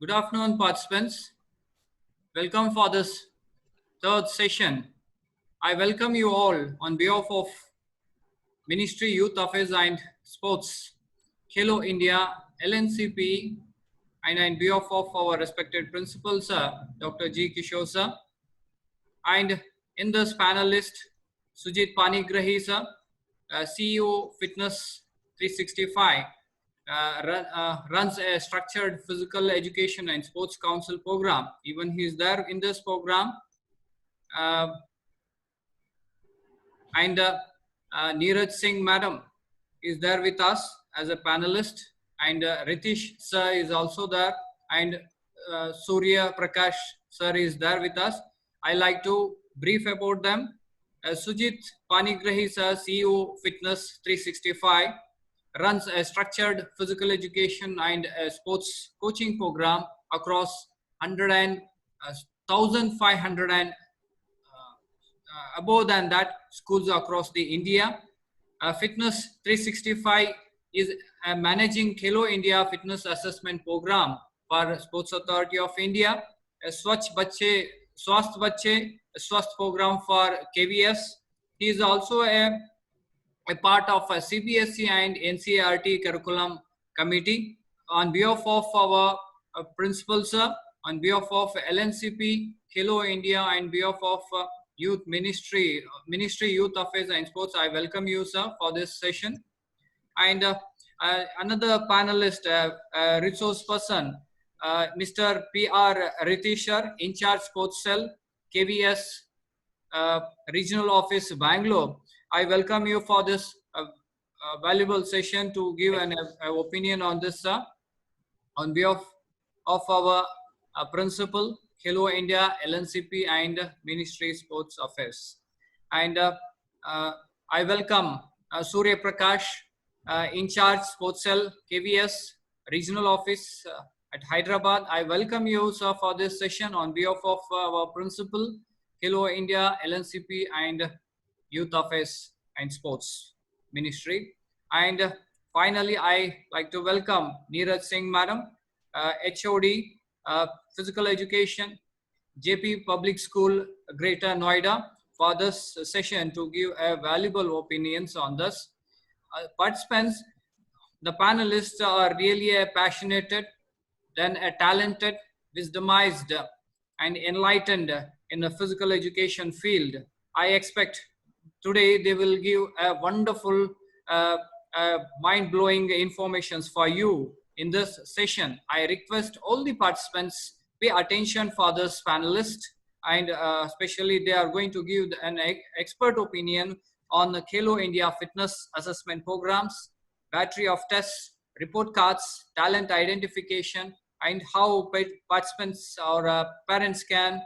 Good afternoon, participants. Welcome for this third session. I welcome you all on behalf of Ministry Youth Affairs and Sports, Khelo India, LNCP, and on behalf of our respected principal, sir, Dr. G. Kishore, sir, and in this panelist, Sujit Panigrahi, sir, CEO Fitness 365, runs a structured physical education and sports council program. Even he is there in this program. And Neeraj Singh madam is there with us as a panelist, and Ritish sir is also there, and Surya Prakash sir is there with us. I like to brief about them. Sujit Panigrahi sir, CEO Fitness 365, runs a structured physical education and sports coaching program across 100 and 1,500 and above than that schools across the India. Fitness 365 is managing Khelo India Fitness Assessment Program for Sports Authority of India, a Swasth Bachche Swasth program for KVS. He is also a part of a CBSE and NCERT curriculum committee. On behalf of our principal sir, on behalf of LNCP, Khelo India, and behalf of Youth Ministry, Youth Affairs and Sports, I welcome you, sir, for this session. And another panelist, resource person, Mr. P.R. Ritishar, in charge sports cell, KVS Regional Office, Bangalore. I welcome you for this valuable session to give an opinion on this, sir, on behalf of our principal, Khelo India, LNCP, and Ministry Sports Affairs. And I welcome Surya Prakash, in charge sports cell, KVS Regional Office at Hyderabad. I welcome you, sir, for this session on behalf of our principal, Khelo India, LNCP, and Youth Affairs and Sports Ministry. And finally, I like to welcome Neeraj Singh madam, HOD, Physical Education, JP Public School, Greater Noida, for this session to give valuable opinions on this. Participants, the panelists are really passionate, then talented, wisdomized, and enlightened in the physical education field. I expect today they will give a wonderful, mind-blowing informations for you in this session. I request all the participants pay attention for this panelist, and especially they are going to give an expert opinion on the Khelo India Fitness Assessment Programs, battery of tests, report cards, talent identification, and how participants or parents can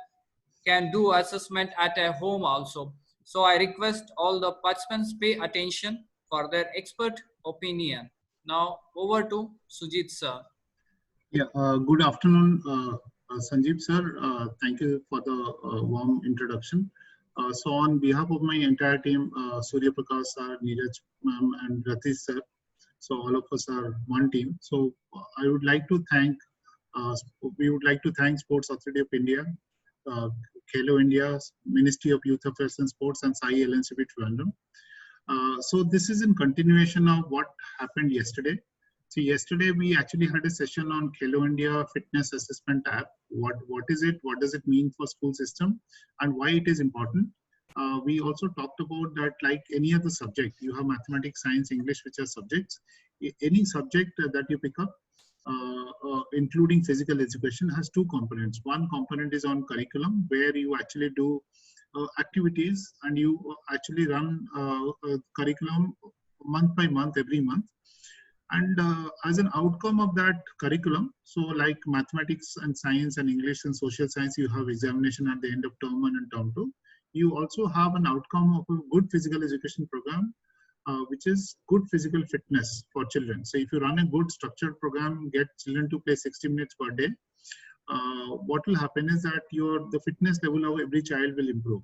do assessment at a home also. So I request all the participants pay attention for their expert opinion. Now over to Sujit sir. Yeah, good afternoon, Sanjeev sir. Thank you for the warm introduction. So on behalf of my entire team, Surya Prakash sir, Neeraj ma'am, and Ratish sir, so all of us are one team. So I would like to thank, we would like to thank Sports Authority of India, Khelo India, Ministry of Youth Affairs and Sports, and Sai LNCP Trivandrum. So this is in continuation of what happened yesterday. So yesterday we actually had a session on Khelo India Fitness Assessment app. What is it? What does it mean for school system, and why it is important? We also talked about that, like any other subject, you have mathematics, science, English, which are subjects. Any subject that you pick up, including physical education, has two components. One component is on curriculum, where you actually do activities, and you actually run curriculum month by month, every month. And as an outcome of that curriculum, so like mathematics and science and English and social science, you have examination at the end of term 1 and term 2. You also have an outcome of a good physical education program, which is good physical fitness for children. So if you run a good structured program, get children to play 60 minutes per day, what will happen is that the fitness level of every child will improve.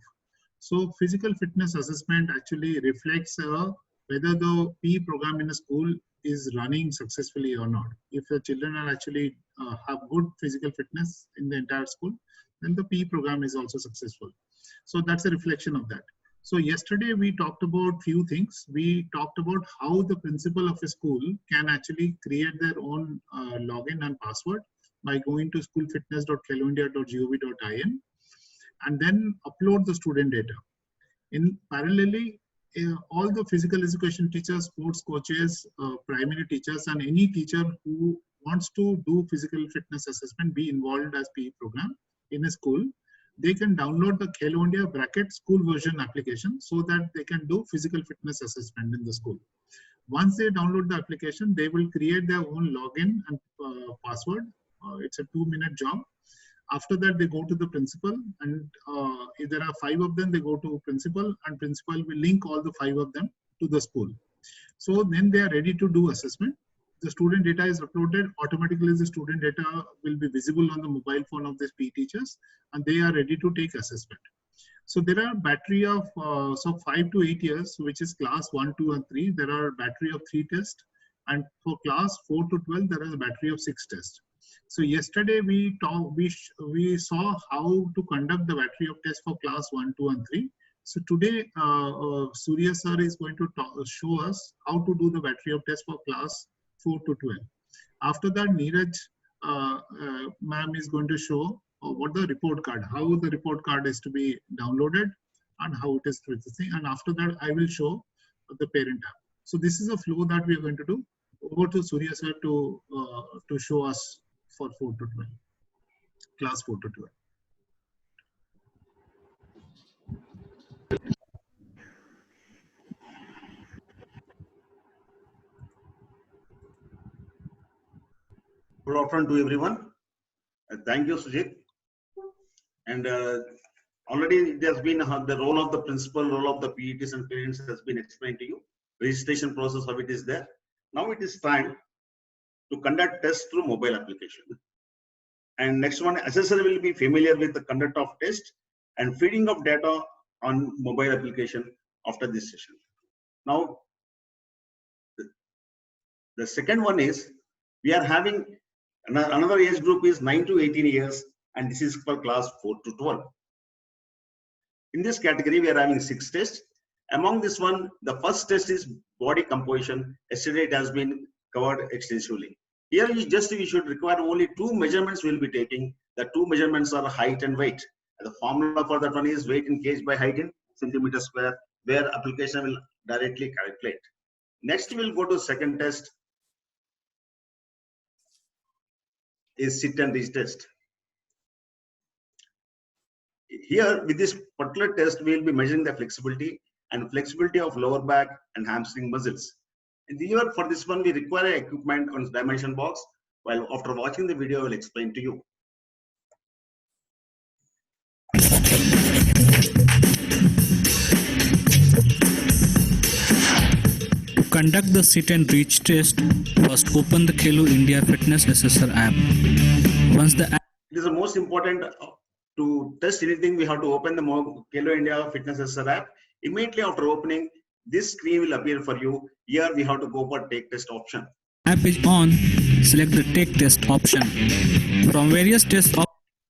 So physical fitness assessment actually reflects whether the PE program in a school is running successfully or not. If the children are actually have good physical fitness in the entire school, then the PE program is also successful. So that's a reflection of that. So yesterday we talked about few things. We talked about how the principal of a school can actually create their own login and password by going to schoolfitness.keloindia.gov.in and then upload the student data. In parallelly, all the physical education teachers, sports coaches, primary teachers, and any teacher who wants to do physical fitness assessment, be involved as PE program in a school, they can download the Khelo India bracket school version application so that they can do physical fitness assessment in the school. Once they download the application, they will create their own login and password. It's a 2-minute job. After that, they go to the principal, and if there are 5 of them, they go to principal, and principal will link all the 5 of them to the school. So then they are ready to do assessment. The student data is uploaded. Automatically, the student data will be visible on the mobile phone of these PE teachers, and they are ready to take assessment. So there are battery of 5 to 8 years, which is class 1, 2, and 3. There are battery of 3 tests, and for class 4 to 12, there is a battery of 6 tests. So yesterday we saw how to conduct the battery of tests for class 1, 2, and 3. So today Surya sir is going to show us how to do the battery of tests for class 4 to 12. After that, Neeraj ma'am is going to show what the report card, how the report card is to be downloaded and how it is processing. And after that, I will show the parent app. So this is a flow that we are going to do. Over to Surya sir to show us for 4 to 12, class 4 to 12. Good afternoon to everyone. Thank you, Sujit. And already it has been the role of the principal, role of the PETs and parents has been explained to you. Registration process, how it is there. Now it is time to conduct tests through mobile application. And next one, assessor will be familiar with the conduct of test and feeding of data on mobile application after this session. Now, the second one is we are having another age group is 9 to 18 years, and this is for class 4 to 12. In this category, we are having 6 tests. Among this one, the first test is body composition. Yesterday it has been covered extensively. Here you should require only 2 measurements we'll be taking. The 2 measurements are height and weight. The formula for that one is weight in kg by height in centimeter square, where application will directly calculate. Next, we'll go to second test, is sit and reach test. Here, with this particular test, we will be measuring the flexibility of lower back and hamstring muscles. And here, for this one, we require equipment on dimension box. While after watching the video, I will explain to you. To conduct the sit and reach test, first open the Khelo India Fitness Assessor app. Once the app, it is the most important to test anything. We have to open the Khelo India Fitness Assessor app. Immediately after opening, this screen will appear for you. Here we have to go for take test option. App is on. Select the take test option from various tests.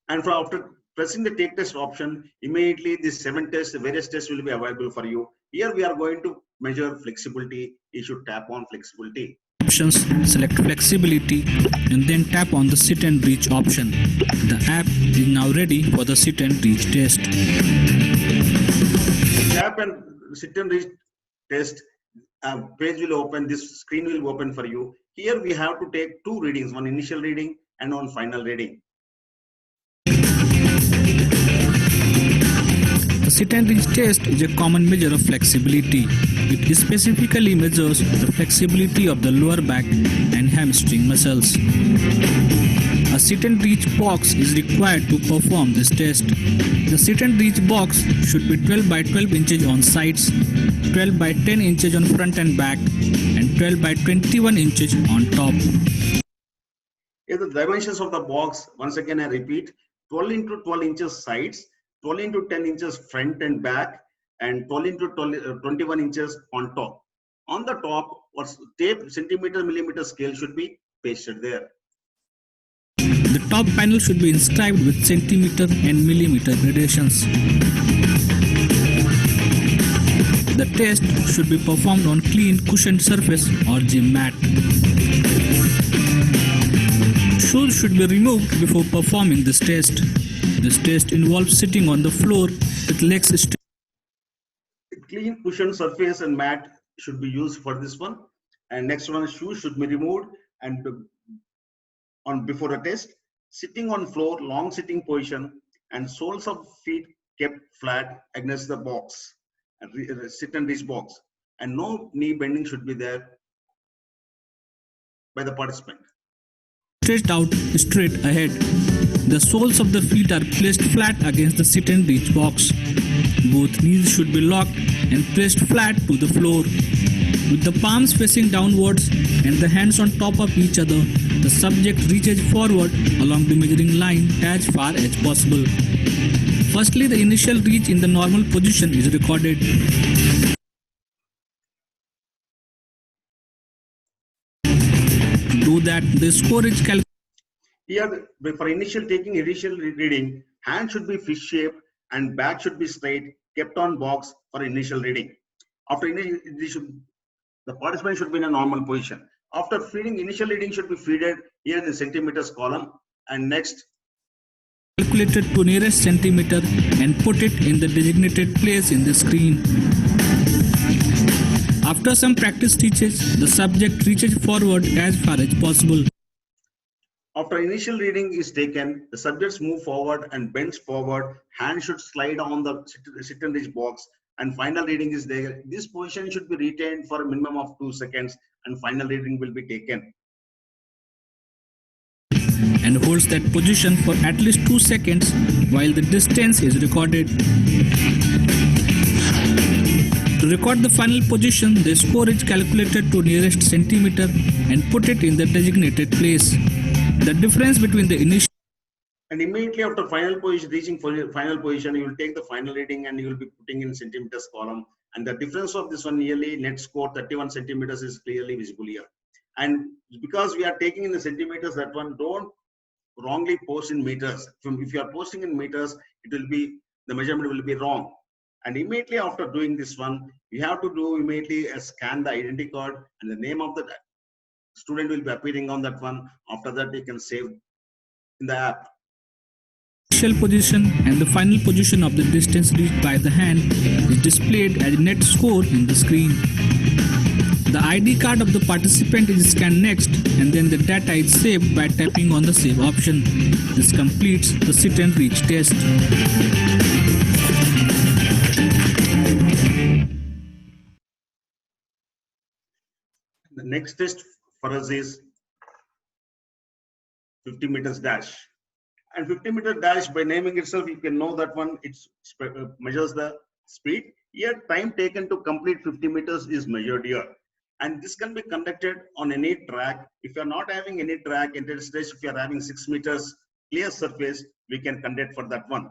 And after pressing the take test option, immediately these 7 tests, various tests will be available for you. Here we are going to measure flexibility. You should tap on flexibility. Options, select flexibility and then tap on the sit and reach option. The app is now ready for the sit and reach test. Tap and sit and reach test, page will open, this screen will open for you. Here we have to take 2 readings, one initial reading and one final reading. The sit and reach test is a common measure of flexibility. It specifically measures the flexibility of the lower back and hamstring muscles. A sit and reach box is required to perform this test. The sit and reach box should be 12 by 12 inches on sides, 12 by 10 inches on front and back, and 12 by 21 inches on top. Here the dimensions of the box, once again I repeat, 12 into 12 inches sides, 12 into 10 inches front and back, and 12 into 21 inches on top. On the top, or tape centimeter millimeter scale should be pasted there. The top panel should be inscribed with centimeter and millimeter gradations. The test should be performed on clean cushioned surface or gym mat. Shoes should be removed before performing this test. This test involves sitting on the floor with legs straight. Clean cushioned surface and mat should be used for this one. And next one, shoes should be removed and on before a test. Sitting on floor, long sitting position, and soles of feet kept flat against the box, and sit and reach box, and no knee bending should be there by the participant. Stretched out straight ahead. The soles of the feet are placed flat against the sit and reach box. Both knees should be locked and placed flat to the floor. With the palms facing downwards and the hands on top of each other, the subject reaches forward along the measuring line as far as possible. Firstly, the initial reach in the normal position is recorded. To do that, the score is calculated. Here, for initial reading, hand should be fish shaped and back should be straight, kept on box for initial reading. After initial, the participant should be in a normal position. After feeding, initial reading should be feeded here in the centimeters column, and next Calculated to nearest centimeter and put it in the designated place in the screen. After some practice teaches, the subject reaches forward as far as possible. after initial reading is taken, the subjects move forward and bends forward. Hand should slide on the sit and reach box, and final reading is there. This position should be retained for a minimum of 2 seconds, and final reading will be taken. And holds that position for at least 2 seconds while the distance is recorded. To record the final position, the score is calculated to nearest centimeter and put it in the designated place. The difference between the initial And immediately after final position, reaching final position, you will take the final reading and you will be putting in centimeters column. And the difference of this one nearly net score 31 centimeters is clearly visible here. And because we are taking in the centimeters, that one don't wrongly post in meters. If you are posting in meters, it will be, the measurement will be wrong. And immediately after doing this one, you have to do immediately scan the identity card, and the name of the student will be appearing on that one. After that, you can save in the app. initial position and the final position of the distance reached by the hand is displayed as net score in the screen. The ID card of the participant is scanned next, and then the data is saved by tapping on the save option. This completes the sit and reach test. The next test for us is 50 meters dash. And 50-meter dash, by naming itself, you can know that one, it measures the speed. Here, time taken to complete 50 meters is measured here. And this can be conducted on any track. If you are not having any track, in this stage, if you are having 6 meters clear surface, we can conduct for that one.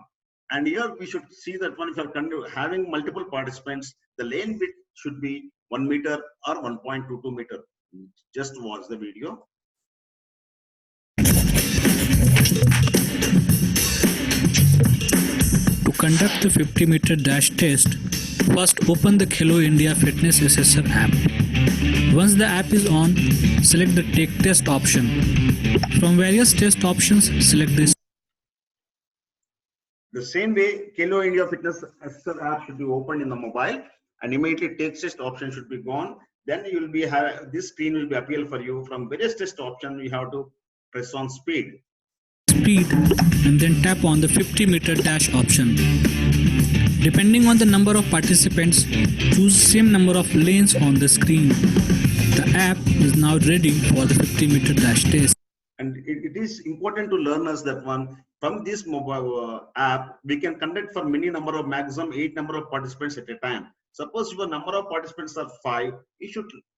And here we should see that one, if you are having multiple participants, the lane width should be 1 meter or 1.22 meter. Just watch the video. To conduct the 50-meter dash test, first open the Khelo India Fitness Assessor app. Once the app is on, select the Take Test option. From various test options, select this. The same way, Khelo India Fitness Assessor app should be opened in the mobile, and immediately Take Test option should be gone. Then you will be this screen will be appeal for you. From various test options, you have to press on speed. And then tap on the 50-meter dash option. Depending on the number of participants, choose same number of lanes on the screen. The app is now ready for the 50-meter dash test. And it is important to learn us that one, from this mobile app, we can conduct for maximum 8 number of participants at a time. Suppose your number of participants are 5,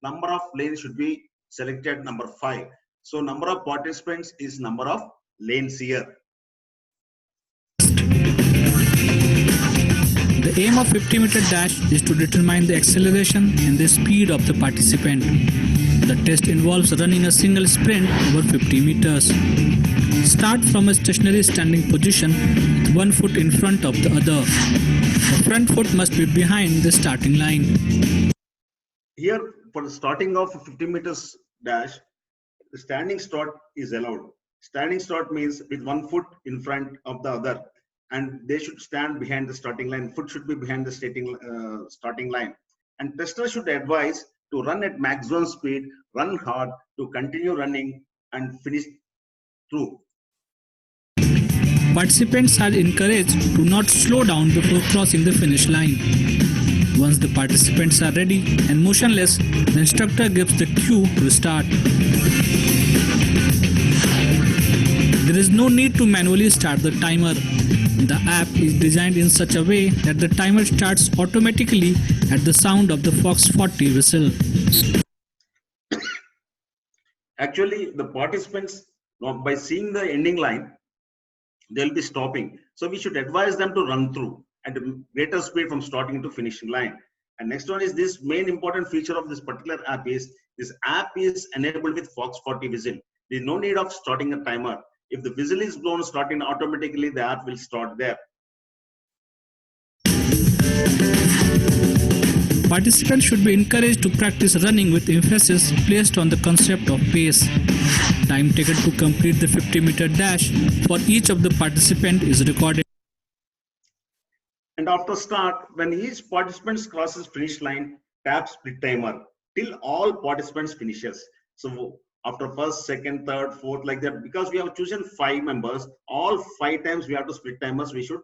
number of lanes should be selected number 5. So number of participants is number of lanes here. The The aim of 50-meter dash is to determine the acceleration and the speed of the participant. The test involves running a single sprint over 50 meters. Start from a stationary standing position with one foot in front of the other. The front foot must be behind the starting line. Here, for the starting of 50 meters dash, the standing start is allowed. Standing start means with one foot in front of the other, and they should stand behind the starting line. Foot should be behind the starting line. And tester should advise to run at maximum speed, run hard, to continue running and finish through. Participants are encouraged to not slow down before crossing the finish line. Once the participants are ready and motionless, the instructor gives the cue to start. There is no need to manually start the timer. The app is designed in such a way that the timer starts automatically at the sound of the Fox 40 whistle. Actually, the participants, by seeing the ending line, they'll be stopping. So we should advise them to run through at a greater speed from starting to finishing line. And next one is this main important feature of this particular app is this app is enabled with Fox 40 whistle. There's no need of starting a timer. If the whistle is blown starting automatically, the app will start there. Participants should be encouraged to practice running with emphasis placed on the concept of pace. Time taken to complete the 50-meter dash for each of the participant is recorded. And after start, when each participant crosses finish line, tap split timer till all participants finishes. So after first, second, third, fourth, like that, because we have chosen 5 members, all 5 times we have to split timers. We should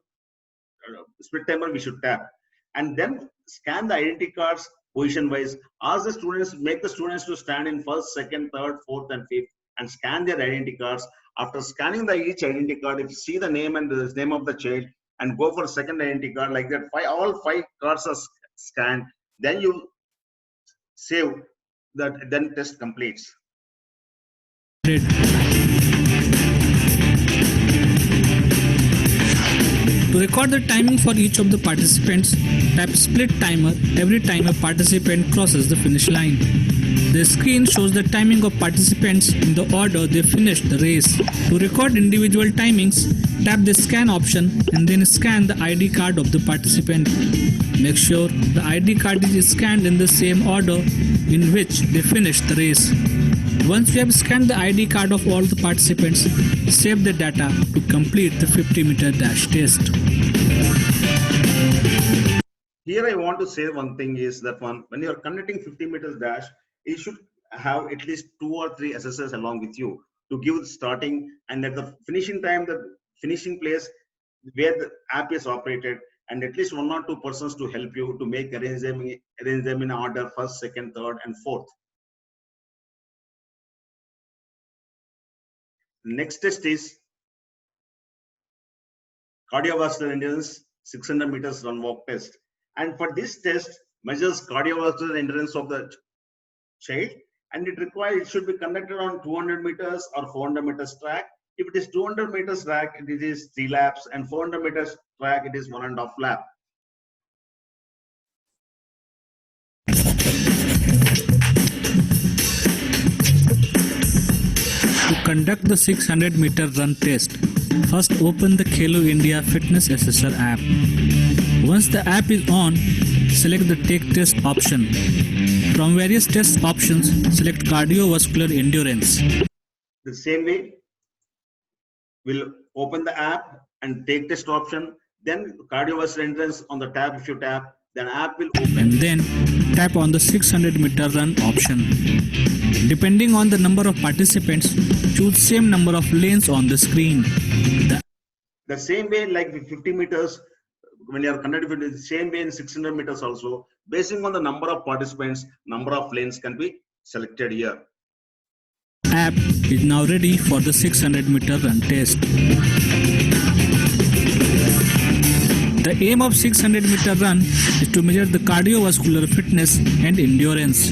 we should tap, and then scan the identity cards position wise. Ask the students, make the students to stand in first, second, third, fourth, and fifth, and scan their identity cards. After scanning each identity card, if you see the name and the name of the child, and go for a second identity card like that, all 5 cards are scanned. Then you save that. Then test completes. To record the timing for each of the participants, tap split timer every time a participant crosses the finish line. The screen shows the timing of participants in the order they finished the race. To record individual timings, tap the scan option and then scan the ID card of the participant. Make sure the ID card is scanned in the same order in which they finished the race. Once you have scanned the ID card of all the participants, save the data to complete the 50-meter dash test. Here I want to say one thing is that when you are conducting 50 meters dash, you should have at least 2 or 3 assessors along with you to give the starting and at the finishing time, the finishing place where the app is operated, and at least 1 or 2 persons to help you to arrange them in order first, second, third, and fourth. Next test is cardiovascular endurance 600 meters run walk test. And for this test, measures cardiovascular endurance of the child, and it should be conducted on 200 meters or 400 meters track. If it is 200 meters track, it is 3 laps, and 400 meters track, it is 1.5 lap. To conduct the 600-meter run test, first open the Khelo India Fitness Assessor app. Once the app is on, select the Take Test option. From various test options, select Cardiovascular Endurance. The same way, we'll open the app and Take Test option, then Cardiovascular Endurance on the tab. If you tap, then app will open. And then tap on the 600-meter run option. Depending on the number of participants, choose same number of lanes on the screen. The same way like 50 meters, when you are conducting the same way in 600 meters also, basing on the number of participants, number of lanes can be selected here. App is now ready for the 600-meter run test. The aim of 600-meter run is to measure the cardiovascular fitness and endurance.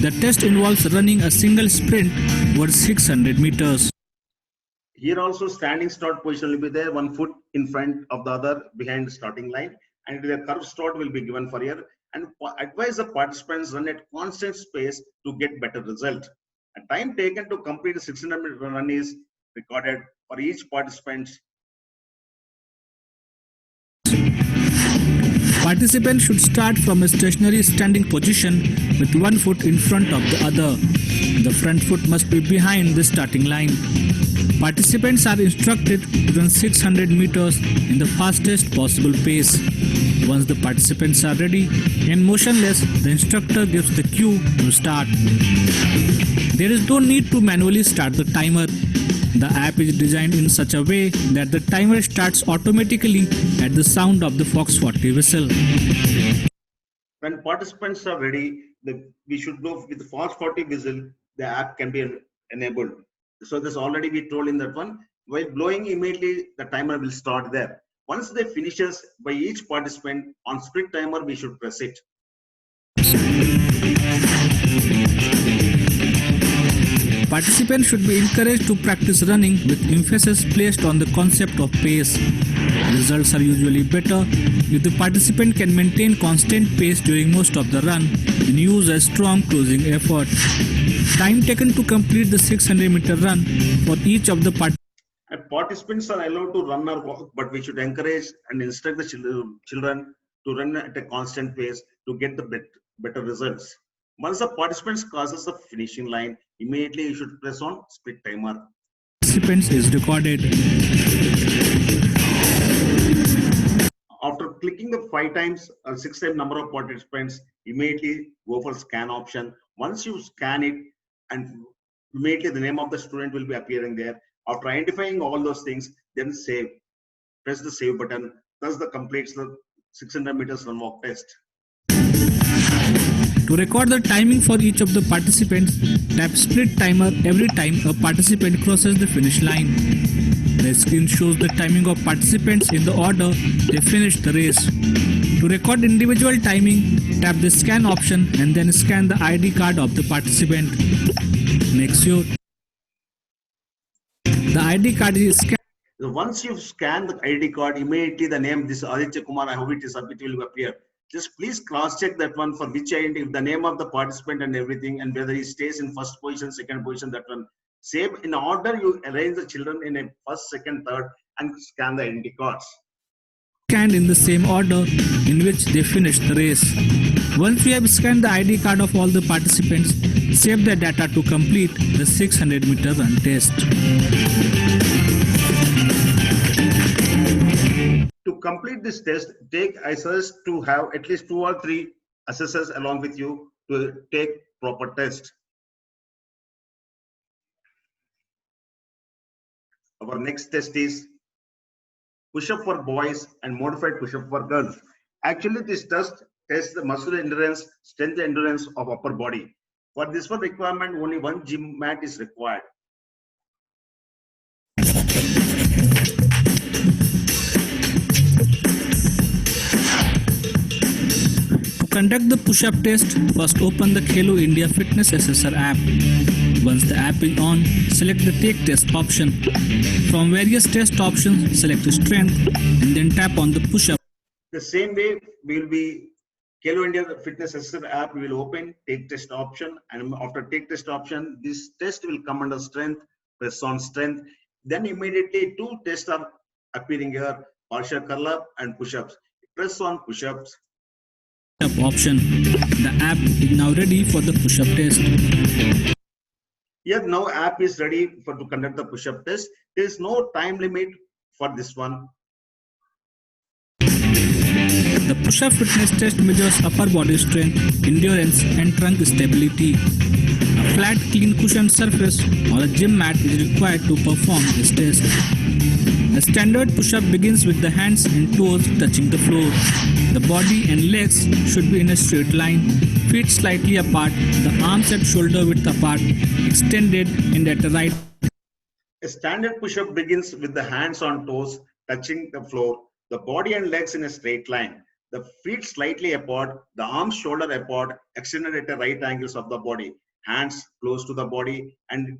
The test involves running a single sprint over 600 meters. Here also standing start position will be there, 1 foot in front of the other behind the starting line. and the curve slot will be given for here, and advise the participants run at constant pace to get better result. A time taken to complete a 600-meter run is recorded for each participant. Participants should start from a stationary standing position with one foot in front of the other. The front foot must be behind the starting line. Participants are instructed to run 600 meters in the fastest possible pace. Once the participants are ready and motionless, the instructor gives the cue to start. There is no need to manually start the timer. The app is designed in such a way that the timer starts automatically at the sound of the Fox 40 whistle. When participants are ready, we should go with the Fox 40 whistle, the app can be enabled. So this already we told in that one. While blowing, immediately the timer will start there. Once they finishes by each participant on split timer, we should press it. Participants should be encouraged to practice running with emphasis placed on the concept of pace. Results are usually better if the participant can maintain constant pace during most of the run and use a strong closing effort. Time taken to complete the 600-meter run for each of the Participants are allowed to run or walk, but we should encourage and instruct the children to run at a constant pace to get the better results. Once the participants crosses the finishing line, immediately you should press on split timer. Participants is recorded. After clicking the 5 times or 6 times number of participants, immediately go for scan option. Once you scan it, and immediately the name of the student will be appearing there. After identifying all those things, then save. Press the save button. Thus the completes the 600 meters run walk test. To record the timing for each of the participants, tap split timer every time a participant crosses the finish line. The screen shows the timing of participants in the order they finished the race. To record individual timing, tap the scan option and then scan the ID card of the participant. Make sure the ID card is scanned. Once you scan the ID card, immediately the name, this Aditya Kumar, I hope it will appear. Just please cross-check that one for which identity, the name of the participant and everything, and whether he stays in first position, second position, that one. Save in order, you arrange the children in a first, second, third, and scan the identity cards. Scanned in the same order in which they finished the race. Once we have scanned the ID card of all the participants, save the data to complete the 600-meter run test. To complete this test, I suggest to have at least 2 or 3 assessors along with you to take proper test. Our next test is push-up for boys and modified push-up for girls. Actually, this test tests the muscle endurance, strength endurance of upper body. For this one requirement, only one gym mat is required. To conduct the push-up test, first open the Khelo India Fitness Assessor app. Once the app is on, select the Take Test option. From various test options, select Strength and then tap on the push-up. The same way, we will be Khelo India Fitness Assessor app, we will open Take Test option, and after Take Test option, this test will come under Strength, press on Strength. Then immediately 2 tests are appearing here, partial curl-up and push-ups. Press on push-ups. Option. The app is now ready for the push-up test. Here now app is ready to conduct the push-up test. There is no time limit for this one. The push-up fitness test measures upper body strength, endurance and trunk stability. A flat, clean cushioned surface or a gym mat is required to perform this test. A standard push-up begins with the hands and toes touching the floor. The body and legs should be in a straight line, feet slightly apart, the arms at shoulder width apart, extended and at the right. A standard push-up begins with the hands on toes touching the floor, the body and legs in a straight line, the feet slightly apart, the arms shoulder apart, extended at the right angles of the body, hands close to the body, and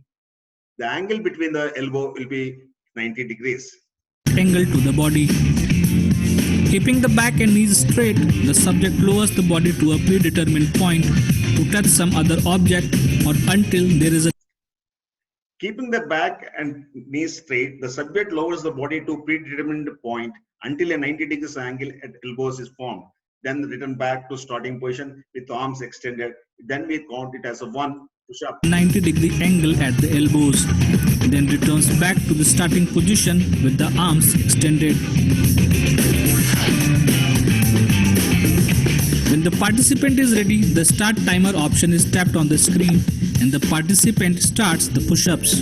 the angle between the elbow will be 90 degrees. Angle to the body. Keeping the back and knees straight, the subject lowers the body to a predetermined point to touch some other object or until there is a Keeping the back and knees straight, the subject lowers the body to predetermined point until a 90 degrees angle at elbows is formed. Then return back to starting position with arms extended. Then we count it as a 1 push-up. 90-degree angle at the elbows, then returns back to the starting position with the arms extended. When the participant is ready, the start timer option is tapped on the screen and the participant starts the push-ups.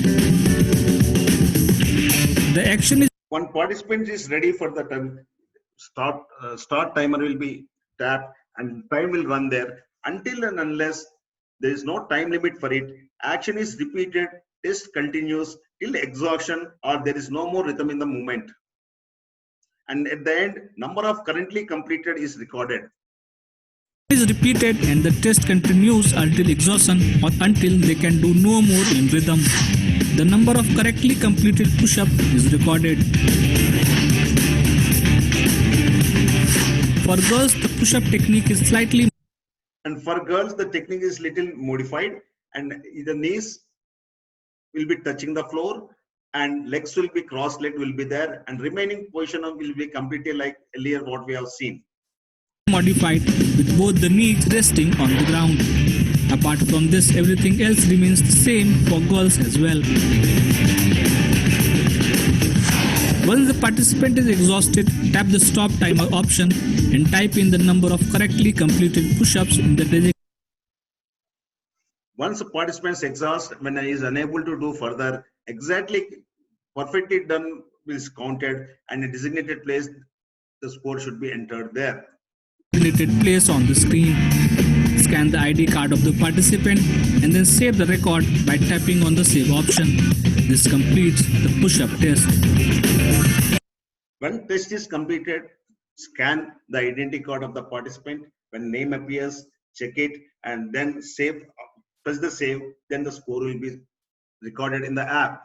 The action is When participant is ready for the time, start timer will be tapped and time will run there until and unless there is no time limit for it. Action is repeated, test continues till exhaustion or there is no more rhythm in the movement. And at the end, number of currently completed is recorded. repeated and the test continues until exhaustion or until they can do no more in rhythm. The number of correctly completed push-up is recorded. For girls, the push-up technique is slightly And for girls, the technique is little modified and the knees will be touching the floor and legs will be cross-legged will be there and remaining position will be completely like earlier what we have seen. modified with both the knees resting on the ground. Apart from this, everything else remains the same for girls as well. Once the participant is exhausted, tap the stop timer option and type in the number of correctly completed push-ups in the designated. Once the participants exhaust, when he is unable to do further, exactly perfectly done is counted and a designated place, the score should be entered there. Place on the screen. Scan the ID card of the participant and then save the record by tapping on the save option. This completes the push-up test. When test is completed, scan the identity card of the participant. When name appears, check it and then save. Press the save, then the score will be recorded in the app.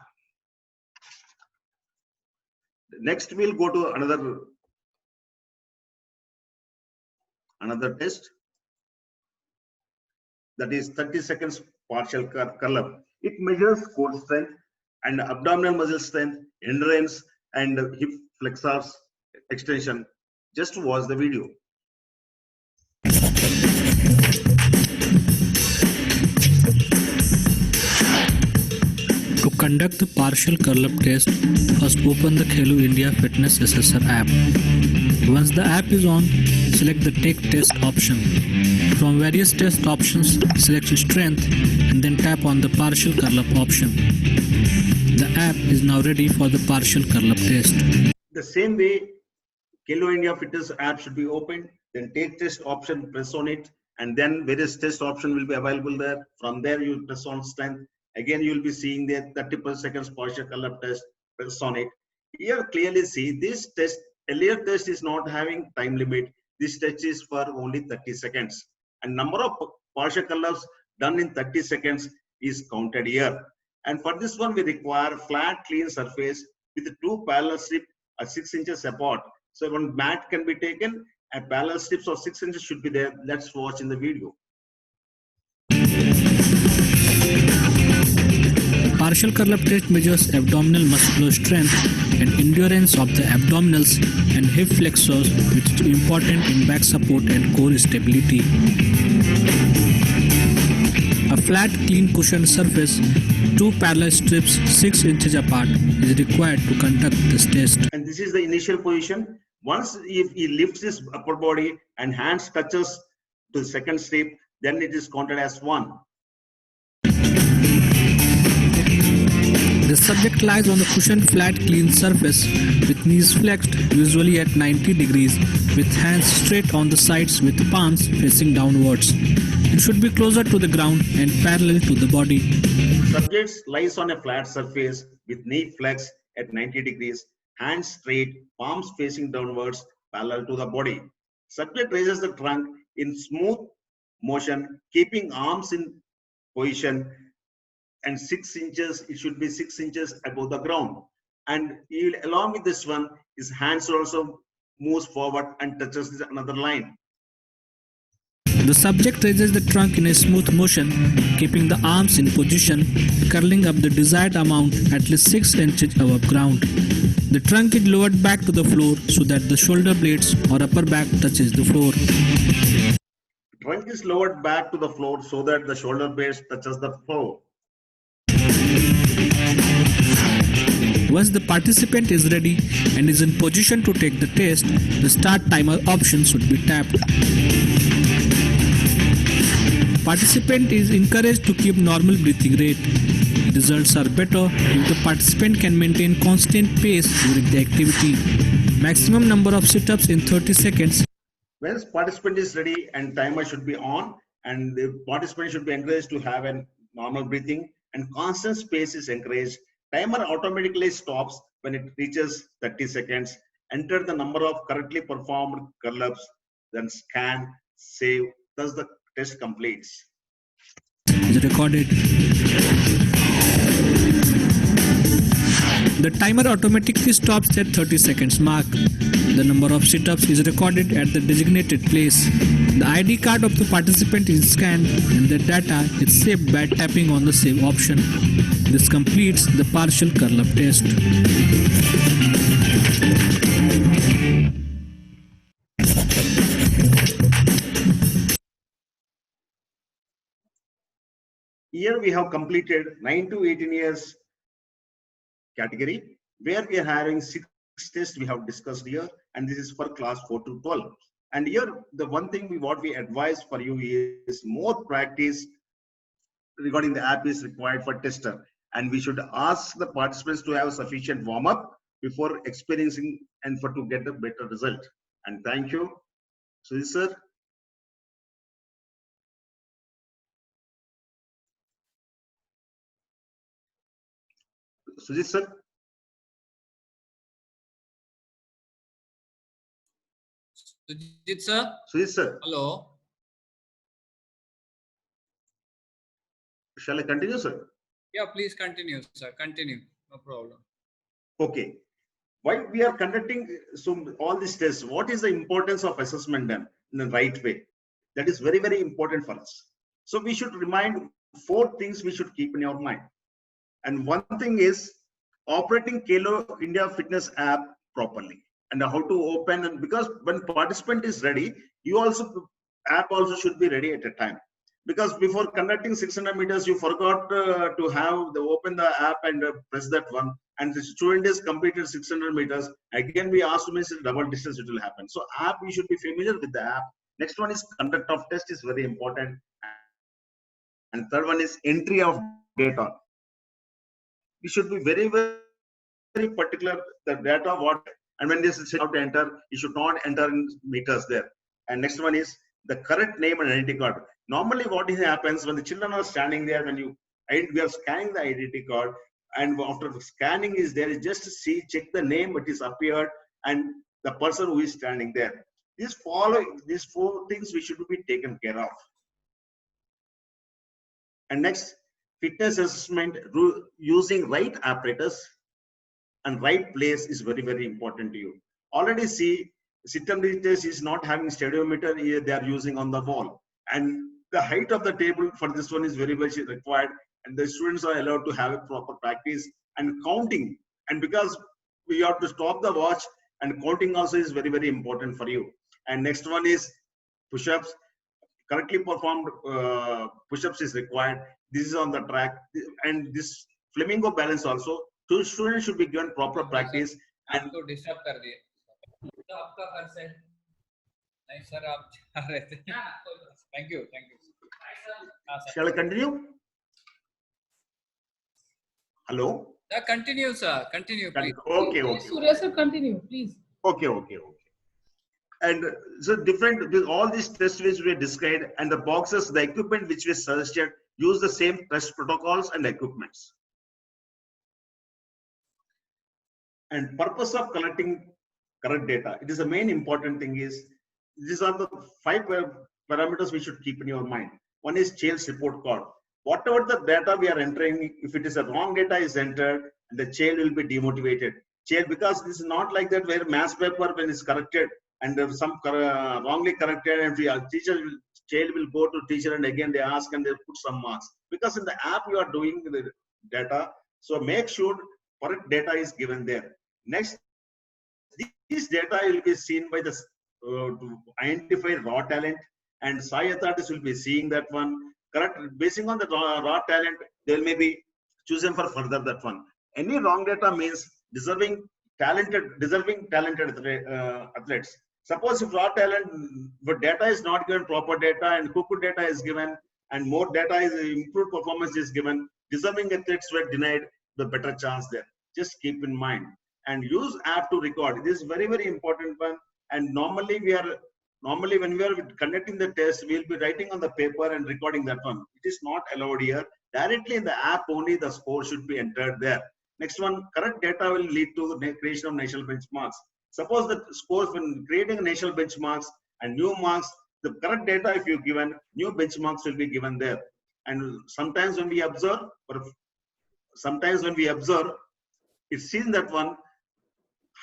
Next, we'll go to another test, that is 30 seconds partial curl up. It measures core strength and abdominal muscle strength, endurance and hip flexors extension. Just watch the video. To conduct the partial curl-up test, first open the Khelo India Fitness Assessor app. Once the app is on, select the Take Test option. From various test options, select Strength and then tap on the Partial Curl-up option. The app is now ready for the partial curl-up test. The same way, Khelo India Fitness app should be opened, then Take Test option, press on it, and then various test option will be available there. From there, you press on Strength. Again, you will be seeing the 30 per seconds partial curl-up test, press on it. Here clearly see this test, earlier test is not having time limit. This test is for only 30 seconds. And number of partial curl-ups done in 30 seconds is counted here. And for this one, we require flat, clean surface with two parallel strips 6 inches apart. So one mat can be taken and parallel strips of 6 inches should be there. Let's watch in the video. Partial curl-up test measures abdominal muscular strength and endurance of the abdominals and hip flexors, which is important in back support and core stability. A flat, clean cushioned surface, two parallel strips 6 inches apart is required to conduct this test. And this is the initial position. Once if he lifts his upper body and hands touches to the second strip, then it is counted as 1. The subject lies on the cushioned flat clean surface with knees flexed, usually at 90 degrees, with hands straight on the sides with palms facing downwards. It should be closer to the ground and parallel to the body. Subject lies on a flat surface with knee flexed at 90 degrees, hands straight, palms facing downwards, parallel to the body. Subject raises the trunk in smooth motion, keeping arms in position, and 6 inches, it should be 6 inches above the ground. And along with this one, his hands are also moves forward and touches another line. The subject raises the trunk in a smooth motion, keeping the arms in position, curling up the desired amount at least 6 inches above ground. The trunk is lowered back to the floor so that the shoulder blades or upper back touches the floor. Trunk is lowered back to the floor so that the shoulder blades touches the floor. Once the participant is ready and is in position to take the test, the start timer option should be tapped. Participant is encouraged to keep normal breathing rate. Results are better if the participant can maintain constant pace during the activity. Maximum number of sit-ups in 30 seconds. Once participant is ready and timer should be on, and the participant should be encouraged to have a normal breathing and constant space is encouraged. Timer automatically stops when it reaches 30 seconds. Enter the number of correctly performed curl-ups, then scan, save, thus the test completes. Is recorded. The timer automatically stops at 30 seconds mark. The number of sit-ups is recorded at the designated place. The ID card of the participant is scanned and the data is saved by tapping on the save option. This completes the partial curl-up test. Here we have completed 9 to 18 years category, where we are having 6 tests we have discussed here, and this is for class 4 to 12. And here the one thing what we advise for you is more practice regarding the app is required for tester, and we should ask the participants to have sufficient warm-up before experiencing and for to get a better result. And thank you. Sujit sir. Sujit sir. Sujit sir. Sujit sir. Hello. Shall I continue, sir? Yeah, please continue, sir. Continue. No problem. Okay. Why we are conducting all these tests? What is the importance of assessment done in the right way? That is very, very important for us. So we should remind 4 things we should keep in your mind. And one thing is operating Kalo India Fitness app properly, and how to open, and because when participant is ready, you also app also should be ready at a time. Because before conducting 600 meters, you forgot to have the open the app and press that one, and the student is completed 600 meters. Again, we ask to miss double distance, it will happen. So app, you should be familiar with the app. Next one is conduct of test is very important. And third one is entry of data. We should be very, very particular the data what, and when this is how to enter, you should not enter in meters there. And next one is the correct name and identity card. Normally what happens when the children are standing there, when we are scanning the identity card, and after the scanning is there, just see, check the name, it is appeared, and the person who is standing there. These 4 things we should be taken care of. And next, fitness assessment using right apparatus and right place is very, very important to you. Already see, sit-and test is not having stadiometer, they are using on the wall. And the height of the table for this one is very much required, and the students are allowed to have a proper practice and counting. And because we have to stop the watch, and counting also is very, very important for you. And next one is push-ups. Correctly performed push-ups is required. This is on the track, and this flamingo balance also. 2 students should be given proper practice. And disturb कर दिए. तो आपका घर से नहीं sir, आप जा रहे थे. Thank you. Shall I continue? Hello. Continue, sir. Continue, please. Okay. Surya sir, continue, please. Okay. And so different with all these tests which we described, and the boxes, the equipment which we suggested, use the same test protocols and equipments. And purpose of collecting correct data, it is the main important thing is, these are the 5 parameters we should keep in your mind. One is Chales report card. Whatever the data we are entering, if it is a wrong data is entered, the child will be demotivated. change, because this is not like that where mass paper when it's corrected and some wrongly corrected, and the child will go to teacher and again they ask and they put some marks, because in the app you are doing the data. So make sure correct data is given there. Next, this data will be seen by the to identify raw talent, and SAI authorities will be seeing that one. Correct, basing on the raw talent, they may be chosen for further that one. Any wrong data means deserving talented athletes. Suppose if raw talent, but data is not given proper data and cooked data is given and more data is improved performance is given, deserving athletes were denied the better chance there. Just keep in mind and use app to record. This is very, very important one. And normally when we are conducting the test, we'll be writing on the paper and recording that one. It is not allowed here. Directly in the app only the score should be entered there. Next one, correct data will lead to the creation of national benchmarks. Suppose the scores when creating national benchmarks and new marks, the correct data if you given, new benchmarks will be given there. And sometimes when we observe, it's seen that one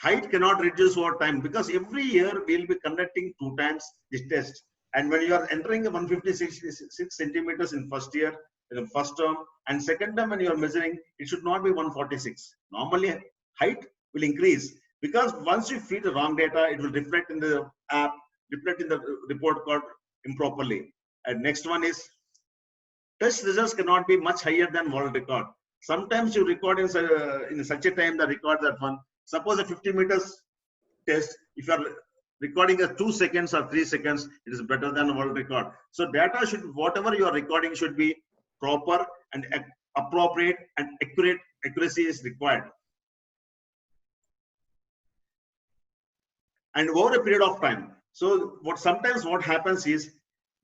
height cannot reduce over time, because every year we'll be conducting 2 times this test. And when you are entering 156 centimeters in first year, in the first term, and second term when you are measuring, it should not be 146. Normally height will increase, because once you feed the wrong data, it will reflect in the app, reflect in the report card improperly. And next one is test results cannot be much higher than world record. Sometimes you record in such a time the record that one. Suppose a 50 meters test, if you are recording a 2 seconds or 3 seconds, it is better than a world record. So data should, whatever you are recording should be proper and appropriate and accuracy is required. And over a period of time. So sometimes what happens is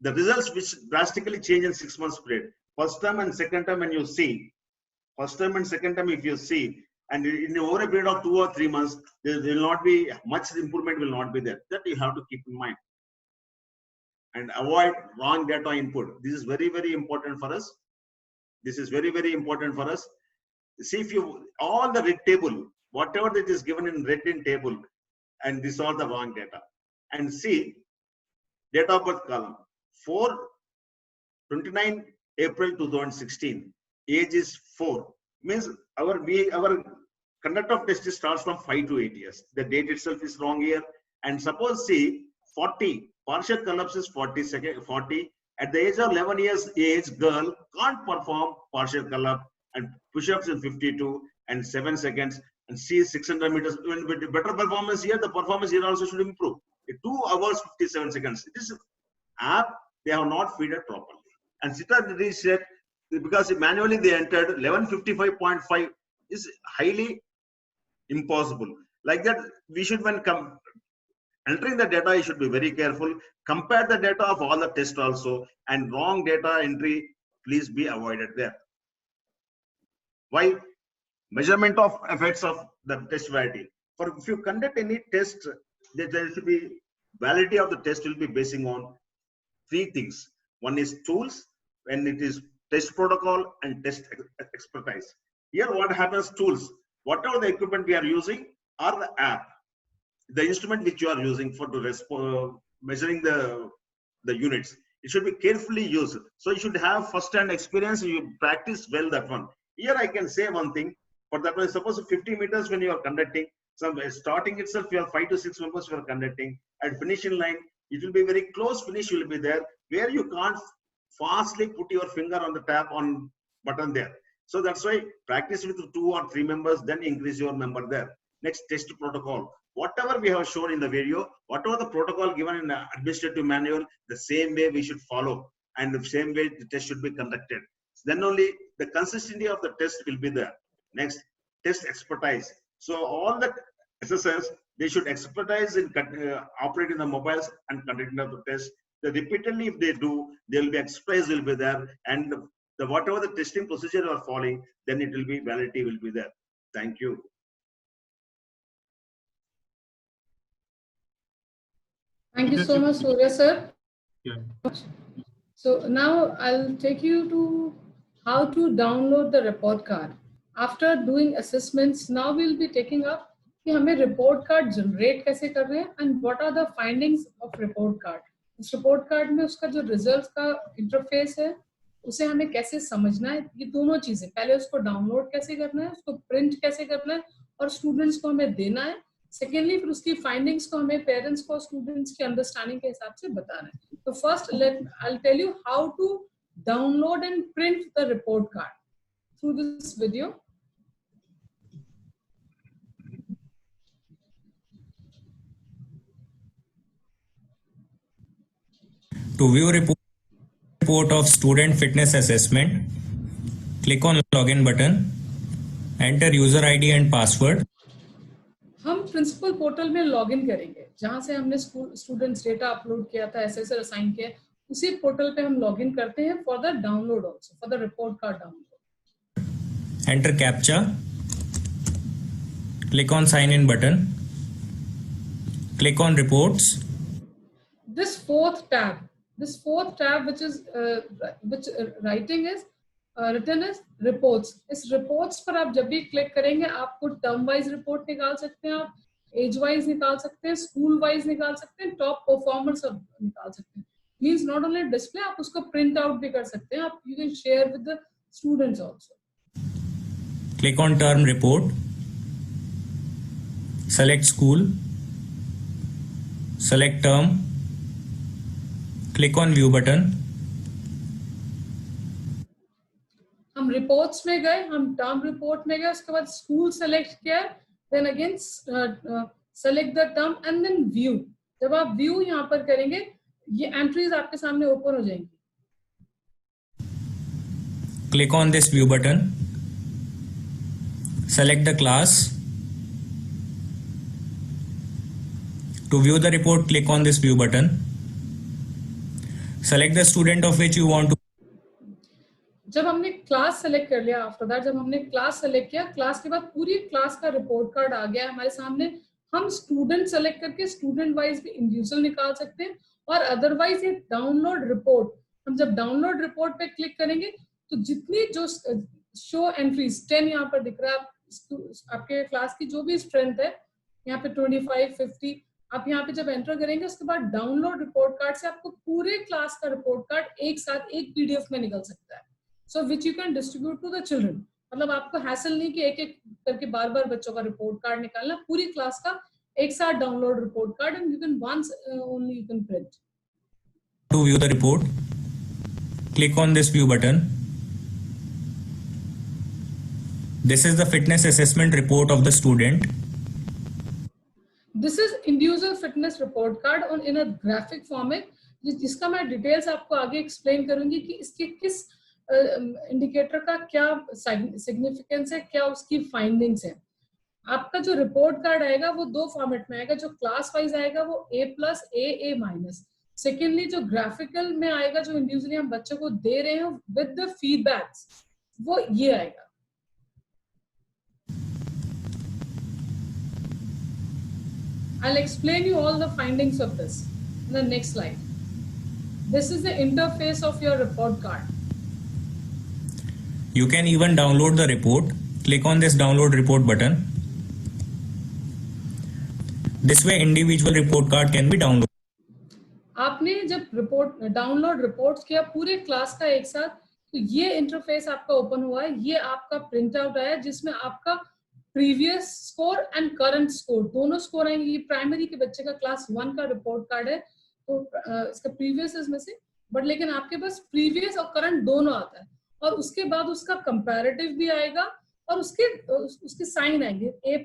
the results which drastically change in 6 months period. First term and second term when you see, if you see, and in over a period of 2 or 3 months, there will not be much improvement will not be there. That you have to keep in mind. And avoid wrong data input. This is very, very important for us. See, if you, all the red table, whatever that is given in red in table, and these are the wrong data. And see, date of birth column, 29 April 2016, age is 4. Means our conduct of test starts from 5 to 8 years. The date itself is wrong here. And suppose see 40, partial collapse is 40. At the age of 11 years age, girl can't perform partial collapse and push-ups in 52 and 7 seconds. And see 600 meters. With better performance here, the performance here also should improve. 2 hours 57 seconds. This app they have not fed it properly. And Sita said, because manually they entered 1155.5 is highly impossible. Like that, we should, when entering the data, you should be very careful. Compare the data of all the tests also, and wrong data entry, please be avoided there. Why? Measurement of effects of the test validity. For if you conduct any test, there should be validity of the test will be basing on 3 things. One is tools, when it is test protocol and test expertise. Here what happens, tools, whatever the equipment we are using or the app, the instrument which you are using for measuring the units, it should be carefully used. So you should have first-hand experience, you practice well that one. Here I can say one thing, for that one, suppose 50 meters when you are conducting, starting itself you have 5 to 6 members you are conducting, and finishing line, it will be very close finish will be there, where you can't fastly put your finger on the tap on button there. So that's why practice with 2 or 3 members, then increase your number there. Next, test protocol. Whatever we have shown in the video, whatever the protocol given in the administrative manual, the same way we should follow, and the same way the test should be conducted. Then only the consistency of the test will be there. Next, test expertise. So all the SSS, they should expertise in operating the mobiles and conducting the test. Repeatedly, if they do, there will be expertise will be there, and whatever the testing procedure you are following, then it will be validity will be there. Thank you. Thank you so much, Surya sir. Yeah. So now I'll take you to how to download the report card. After doing assessments, now we'll be taking up कि हमें report card generate कैसे कर रहे हैं and what are the findings of report card. इस report card में उसका जो रिजल्ट का इंटरफेस है उसे हमें कैसे समझना है, ये दोनों चीजें, पहले उसको डाउनलोड कैसे करना है, उसको प्रिंट कैसे करना है और स्टूडेंट्स को हमें देना है। सेकेंडली फिर उसकी फाइंडिंग्स को हमें पेरेंट्स को स्टूडेंट्स की अंडरस्टैंडिंग के हिसाब से बताना है। तो first I will tell you how to download and print the report card through this video. To view report of student fitness assessment, click on login button, enter user ID and password. हम principal portal में login करेंगे जहां से हमने students data upload किया था, SSR assign किया, उसी पोर्टल पे हम लॉगिन करते हैं for the download also, for the report card download. Enter CAPTCHA. Click on sign in button. Click on reports. This fourth tab which writing is written as reports. इस reports पर आप जब भी click करेंगे आपको term wise report निकाल सकते हैं, आप एज वाइज निकाल सकते हैं, स्कूल वाइज निकाल सकते हैं, टॉप परफॉर्मर्स निकाल सकते हैं। मीन्स नॉट ओनली डिस्प्ले, आप उसको प्रिंट आउट भी कर सकते हैं, आप you can share with the students also. Click on term report. Select school. Select term. Click on view button. हम रिपोर्ट्स में गए, हम टर्म रिपोर्ट में गए, उसके बाद स्कूल सेलेक्ट किया, then again select the term and then view. जब आप व्यू यहाँ पर करेंगे ये एंट्रीज आपके सामने ओपन हो जाएंगी। Click on this view button. Select the class. To view the report, click on this view button. Select the student of which you want to. जब हमने क्लास सेलेक्ट कर लिया, आफ्टर दैट जब हमने क्लास सेलेक्ट किया, class के बाद पूरी क्लास का रिपोर्ट कार्ड आ गया हमारे सामने। हम स्टूडेंट सेलेक्ट करके स्टूडेंट वाइज भी इंडिविजुअल निकाल सकते हैं और अदरवाइज ये डाउनलोड रिपोर्ट, हम जब डाउनलोड रिपोर्ट पे क्लिक करेंगे तो जितनी जो शो एंट्रीज 10 यहाँ पर दिख रहा है, आपके क्लास की जो भी स्ट्रेंथ है यहाँ पे 25, 50, आप यहाँ पे जब एंटर करेंगे उसके बाद डाउनलोड रिपोर्ट कार्ड से आपको पूरे क्लास का रिपोर्ट कार्ड एक साथ एक पीडीएफ में निकल सकता है। So which you can distribute to the children. मतलब आपको हैसल नहीं कि एक एक करके बार बार बच्चों का रिपोर्ट कार्ड निकालना, पूरी क्लास का एक साथ download report card and you can once only you can print. To view the report, click on this view button. This is the fitness assessment report of the student. This is individual fitness report card on in a graphic format, जिसका मैं details आपको आगे explain करूंगी कि इसके किस indicator का क्या सिग्निफिकेंस है, क्या उसकी फाइंडिंग्स है। आपका जो रिपोर्ट कार्ड आएगा वो दो फॉर्मेट में आएगा, जो क्लास वाइज आएगा वो A+, A-, सेकेंडली जो ग्राफिकल में आएगा, जो इंडिविजुअली हम बच्चों को दे रहे हैं विद द फीडबैक्स, वो ये आएगा। I'll explain you all the findings of this in the next slide. This is the interface of your report card. You can even download the report. Click on this download report button. This way individual report card can be downloaded. आपने जब report download reports किया पूरे class का एक साथ, तो ये interface आपका ओपन हुआ है, ये आपका प्रिंट आउट आया जिसमें आपका previous score and current score दोनों स्कोर आएंगे। ये प्राइमरी के बच्चे का क्लास 1 का रिपोर्ट कार्ड है, तो इसका प्रीवियस इसमें से, बट लेकिन आपके पास प्रीवियस और करंट दोनों आता है, और उसके बाद उसका कंपैरेटिव भी आएगा और उसके साइन आएंगे A+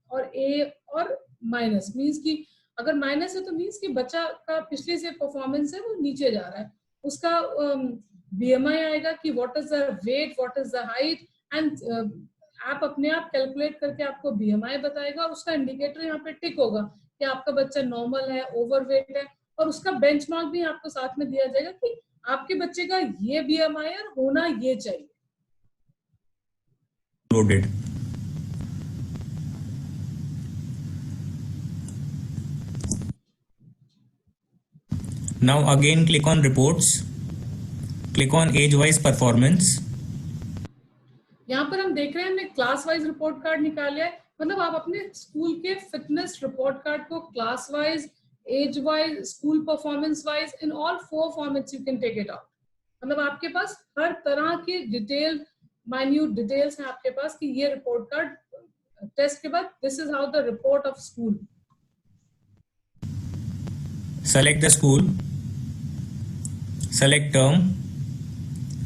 और A और माइनस। मीन्स की अगर माइनस है तो मीन्स कि बच्चा का पिछले से परफॉर्मेंस है वो नीचे जा रहा है। उसका BMI आएगा कि what is the weight, what is the height, and आप अपने आप कैलकुलेट करके आपको BMI बताएगा और उसका इंडिकेटर यहाँ पे टिक होगा कि आपका बच्चा नॉर्मल है, ओवरवेट है, और उसका बेंचमार्क भी आपको साथ में दिया जाएगा कि आपके बच्चे का ये BMI है, होना ये चाहिए। Loaded. Now again click on reports. Click on age-wise performance. यहाँ पर हम देख रहे हैं हमने क्लास वाइज रिपोर्ट कार्ड निकाल लिया है, मतलब आप अपने स्कूल के फिटनेस रिपोर्ट कार्ड को class wise, age wise, school performance wise, in all 4 formats you can take it out. मतलब आपके पास हर तरह की डिटेल, माइन्यूट डिटेल्स हैं आपके पास कि ये रिपोर्ट कार्ड टेस्ट के बाद this is how the report of school. Select the school, select term,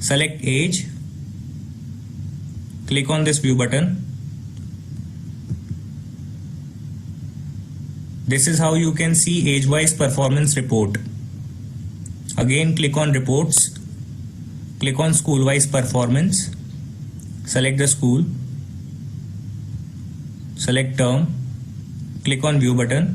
select age, click on this view button. This is how you can see age-wise performance report. Again, click on reports, click on school-wise performance, select the school, select term, click on view button.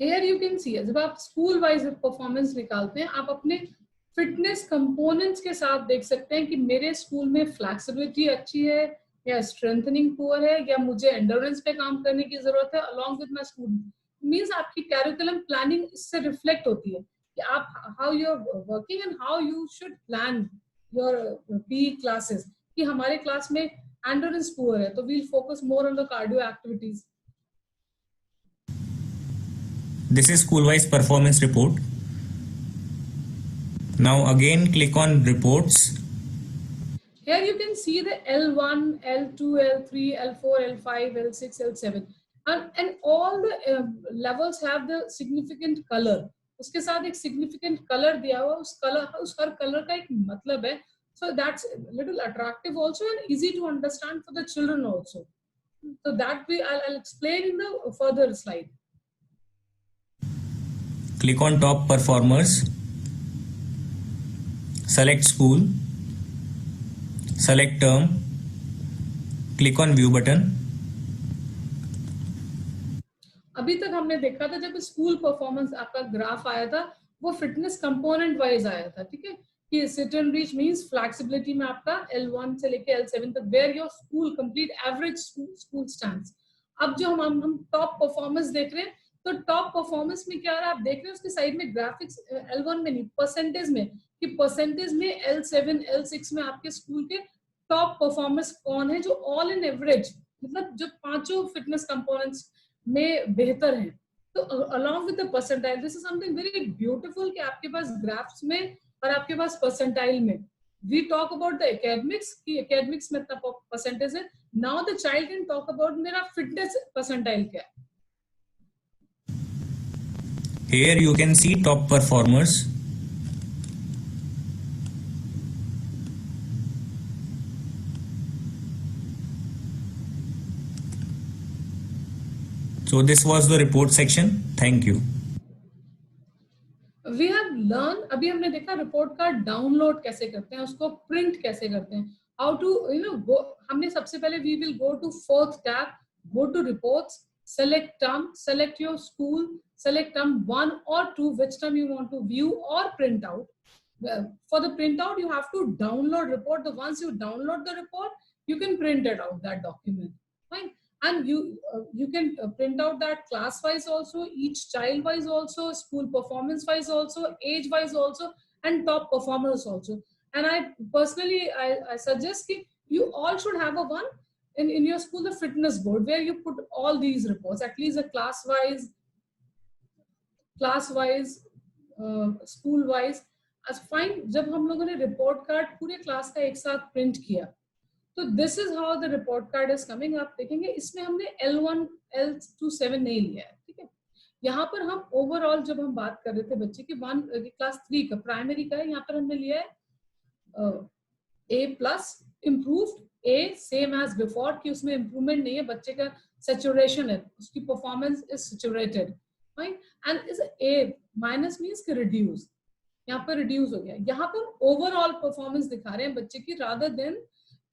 Here you can see, जब आप school wise performance निकालते हैं, आप अपने fitness components के साथ देख सकते हैं कि मेरे स्कूल में फ्लेक्सिबिलिटी अच्छी है या स्ट्रेंथनिंग पुअर है या मुझे एंडोरेंस पे काम करने की जरूरत है along with my student. Means आपकी करिकुलम प्लानिंग इससे रिफ्लेक्ट होती है कि आप how you are working and how you should plan your P classes. कि हमारे क्लास में एंडोरेंस पुअर है तो we'll focus more on the cardio activities. This is school-wise performance report. Now again click on reports. Here you can see the L1, L2, L3, L4, L5, L6, L7 and all the levels have the significant color. उसके साथ एक significant color दिया हुआ, उस हर color का एक मतलब है. So that's a little attractive also and easy to understand for the children also. So that I'll explain in the further slide. Click on top performers, select school, select term, click on view button. अभी तक हमने देखा था जब school performance आपका graph आया था वो फिटनेस कंपोनेंट वाइज आया था, ठीक है, कि sit and reach means flexibility में आपका L1 से लेके L7 तक where your school complete average school stands. अब जो हम टॉप परफॉर्मेंस देख रहे हैं तो टॉप परफॉर्मेंस में क्या आप देख रहे हैं उसके साइड में ग्राफिक्स L1 में नहीं परसेंटेज में, कि परसेंटेज में L7 L6 में आपके स्कूल के टॉप परफॉर्मेंस कौन है जो ऑल इन एवरेज मतलब जो पांचों फिटनेस कंपोनेंट्स में बेहतर है। तो along with the percentile this is something very beautiful कि आपके पास ग्राफ्स में और आपके पास परसेंटाइल में we talk about the academics कि एकेडमिक्स में इतना परसेंटेज है। Now the child can talk about मेरा फिटनेस परसेंटाइल क्या है। Here you can see top performers. So this was the report section. Thank you. We have learned, अभी हमने देखा रिपोर्ट कार्ड डाउनलोड कैसे करते हैं, उसको प्रिंट कैसे करते हैं, हाउ टू go, हमने सबसे पहले we will go to fourth tab, go to reports, select term, select your school, select term 1 or 2 which term you want to view or print out. For the printout you have to download report. Once you download the report you can print it out, that document, fine. And you can print out that class wise also, each child wise also, school performance wise also, age wise also, and top performers also. And I personally I suggest that you all should have a one in your school, the fitness board, where you put all these reports, at least a class wise, school wise. As fine, जब हम लोगों ने report card पूरे class का एक साथ print किया तो this is how the report card is coming. आप देखेंगे इसमें हमने L1 L2 7 नहीं लिया है, ठीक है। यहाँ पर हम ओवरऑल जब हम बात कर रहे थे बच्चे की क्लास 3 का प्राइमरी का है, यहाँ पर हमने लिया है A+ improved, A same as before कि उसमें इम्प्रूवमेंट नहीं है, बच्चे का सैचुरेशन है, उसकी performance is saturated, fine. And is A- means कि रिड्यूस, यहाँ पर रिड्यूस हो गया। यहाँ पर ओवरऑल परफॉर्मेंस दिखा रहे हैं बच्चे की रादर देन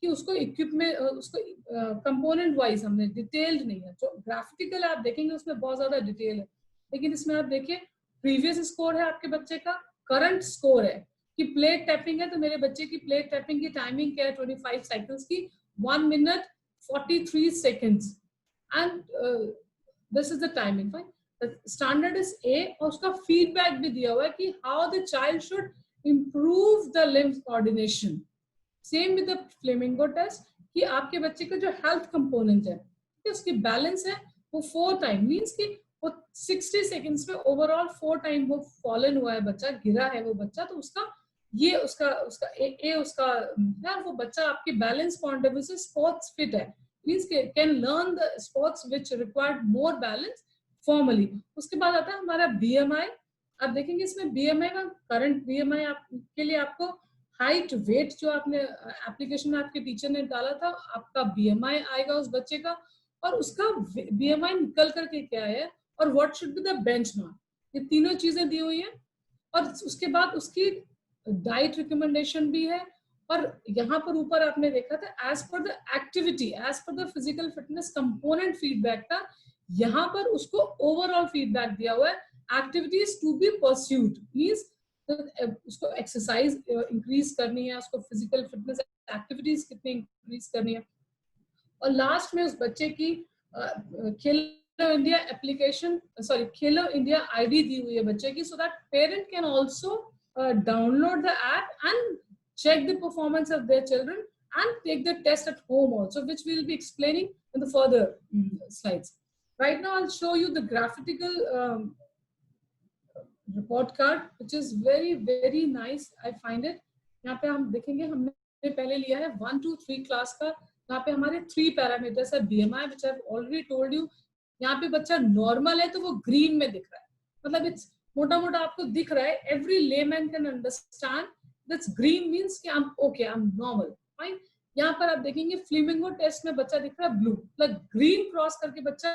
कि उसको इक्विपमेंट उसको कंपोनेंट वाइज हमने डिटेल्ड नहीं है। जो ग्राफिकल आप देखेंगे उसमें बहुत ज्यादा डिटेल है, लेकिन इसमें आप देखिए प्रीवियस स्कोर है आपके बच्चे का, करंट स्कोर है कि प्लेट टैपिंग है तो मेरे बच्चे की प्लेट टैपिंग की टाइमिंग क्या है 25 साइकिल्स की 1 minute 43 seconds and this is the timing, fine. Standard is A और उसका फीडबैक भी दिया हुआ है कि how the child should improve the limb coordination. Same with the flamingo test कि आपके बच्चे का जो हेल्थ कंपोनेंट है, उसकी बैलेंस है, वो 4 टाइम मींस कि वो 60 सेकंड्स में ओवरऑल 4 टाइम वो फॉलन हुआ है बच्चा, गिरा है वो बच्चा, तो उसका ये उसका यार वो बच्चा आपकी बैलेंस पॉइंट ऑफ व्यू से स्पोर्ट्स फिट है, means can learn the sports which required more balance formally. उसके बाद आता है हमारा बीएमआई। आप देखेंगे इसमें बीएमआई का करंट बीएमआई के लिए आपको हाइट वेट जो आपने एप्लीकेशन में आपके टीचर ने डाला था, आपका बीएमआई आएगा उस बच्चे का, और उसका बीएमआई निकल करके क्या है, और what should be the benchmark, ये तीनों चीजें दी हुई है। और उसके बाद उसकी डाइट रिकमेंडेशन भी है, और यहाँ पर ऊपर आपने देखा था as per the activity, as per the physical fitness component feedback था, यहाँ पर उसको ओवरऑल फीडबैक दिया हुआ है, activities to be pursued, means उसको एक्सरसाइज इंक्रीज करनी है, उसको फिजिकल फिटनेस एक्टिविटीज कितनी इंक्रीज करनी है। और लास्ट में उस बच्चे की Khelo India application, sorry Khelo India ID दी हुई है बच्चे की, so that parent can also download the app and check the performance of their children and take the test at home also, which we will be explaining in the further slides. Right now I'll show you the graphical report card, which is very very nice. I find it. यहाँ पे हम देखेंगे, हमने पहले लिया है 1 2 3 class का। यहाँ पे हमारे 3 पैरामीटर्स है, BMI which I've already told you। यहाँ पे बच्चा नॉर्मल है तो वो ग्रीन में दिख रहा है, मतलब इट्स मोटा मोटा आपको दिख रहा है, every layman can understand that's green means कि I'm okay, I'm normal, fine। यहाँ पर आप देखेंगे फ्लेमिंगो टेस्ट में बच्चा दिख रहा है ब्लू, मतलब ग्रीन क्रॉस करके बच्चा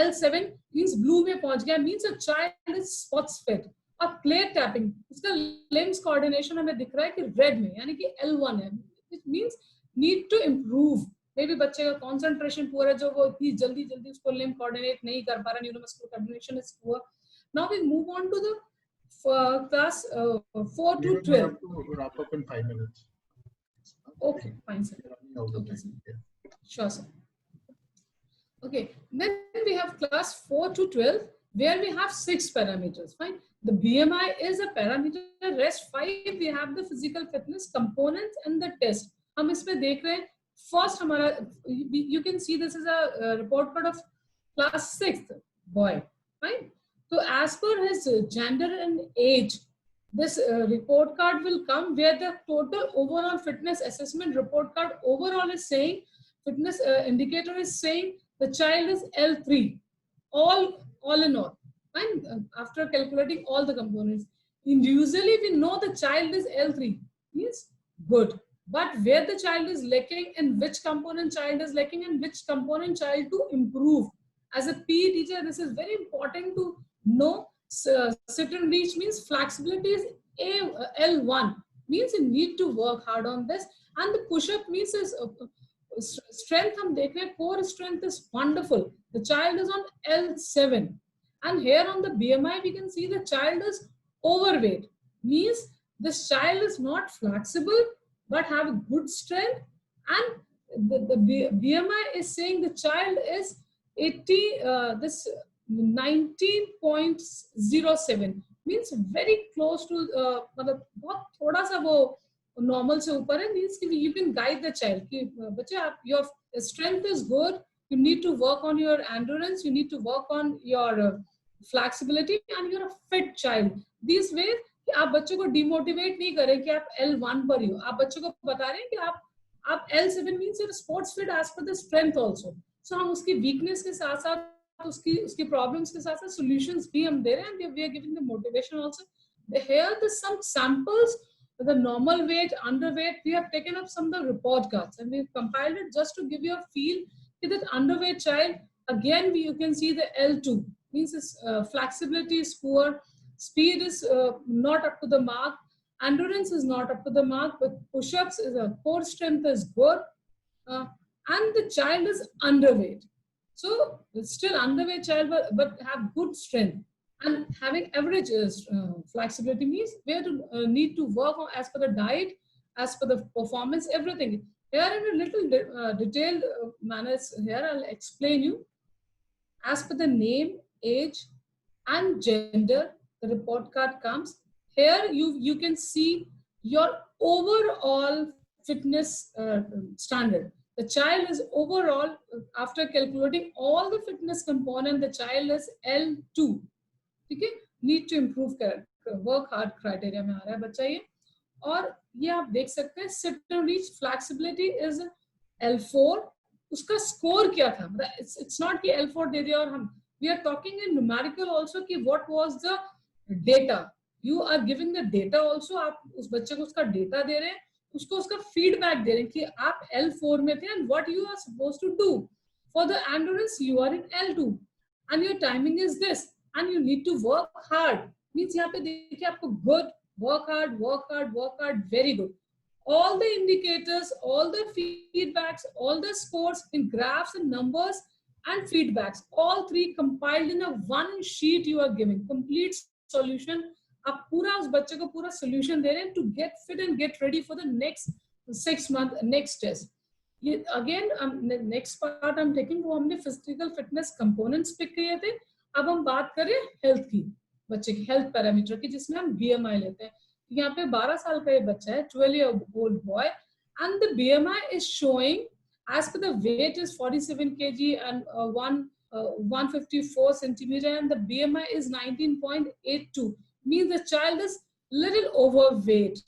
L7 means ब्लू में पहुंच गया, means a child is spots fit। और क्लेयर टैपिंग, उसका लिम्स कोऑर्डिनेशन हमें दिख रहा है कि रेड में, यानी कि L1 है, which means need to improve। मे भी बच्चे का कंसंट्रेशन पुअर है, जो वो इतनी जल्दी उसको लिम्ब कोऑर्डिनेट नहीं कर पा रहा, neuromuscular coordination is poor. Now we move on to the class 4 to 12. Wrap up in 5 minutes. Okay, fine, sir. Okay, sir. Sure, sir. Okay, then we have class 4 to 12, where we have 6 parameters. Fine. The BMI is a parameter. Rest 5 we have the physical fitness components and the test. हम इसमें देख रहे हैं first हमारा, you can see this is a report card of class 6th boy. Fine. So as per his gender and age, this report card will come where the total overall fitness assessment report card overall is saying, fitness indicator is saying the child is L3, all in all, and after calculating all the components, usually we know the child is L3, means good, but where the child is lacking and which component child is lacking and which component child to improve. As a PE teacher, this is very important to know. Sit and reach means flexibility is L1, means you need to work hard on this, and the push-up means is strength. हम देख रहे हैं core strength is wonderful. The child is on L7, and here on the BMI we can see the child is overweight, means this child is not flexible but have a good strength, and the BMI is saying the child is 19.07, means very close to मतलब बहुत थोड़ा सा वो normal से ऊपर है, means कि you can guide the child कि बच्चे आप, your strength is good, you need to work on your endurance, you need to work on your flexibility, and you're a fit child. These ways कि आप बच्चों को demotivate नहीं करें कि आप L1 पर ही हो, आप बच्चों को बता रहे हैं कि आप L7 means you're sports fit as per the strength also. So हम उसकी weakness के साथ साथ उसकी problems के साथ साथ solutions भी हम दे रहे हैं, and we are giving the motivation also. Here the some samples, the normal weight, underweight, we have taken up some of the report cards and we've compiled it just to give you a feel that underweight child, again you can see the L2, means his flexibility is poor, speed is not up to the mark, endurance is not up to the mark, but push-ups is a core strength is good, and the child is underweight. So it's still underweight child, but have good strength and having average flexibility, means where to need to work on as per the diet, as per the performance, everything. Here in a little detailed manner, here I'll explain you. As per the name, age, and gender, the report card comes. Here you can see your overall fitness standard. The child is overall, after calculating all the fitness component, the child is L2. ठीक है, need to improve work hard criteria में आ रहा है बच्चा ये. और ये आप देख सकते हैं sit and reach flexibility is L4. उसका स्कोर क्या था, मतलब it's not कि L4 दे दिया और हम, we are talking in numerical also कि what was the data. You are giving the data also. आप उस बच्चे को उसका data दे रहे हैं, उसको उसका feedback दे रहे हैं कि आप L4 में थे and what you are supposed to do. For the endurance you are in L2 and your timing is this and you need to work hard. Means यहाँ पे देखिए आपको good, work hard, work hard, work hard, very good. All the indicators, all the feedbacks, all the scores in graphs and numbers and feedbacks, all three compiled in a one sheet you are giving. Complete solution. आप पूरा उस बच्चे को पूरा solution दे रहे हैं to get fit and get ready for the next 6 month next test. ये again next part I'm taking, वो हमने physical fitness components pick किए थे. अब हम बात करें health की, बच्चे की health parameter की, जिसमें हम BMI लेते हैं. यहाँ पे 12 साल का ये बच्चा है, 12-year-old boy, and the BMI is showing as per the weight is 47 kg and 154 centimeter and the BMI is 19.82. Means the child is little overweight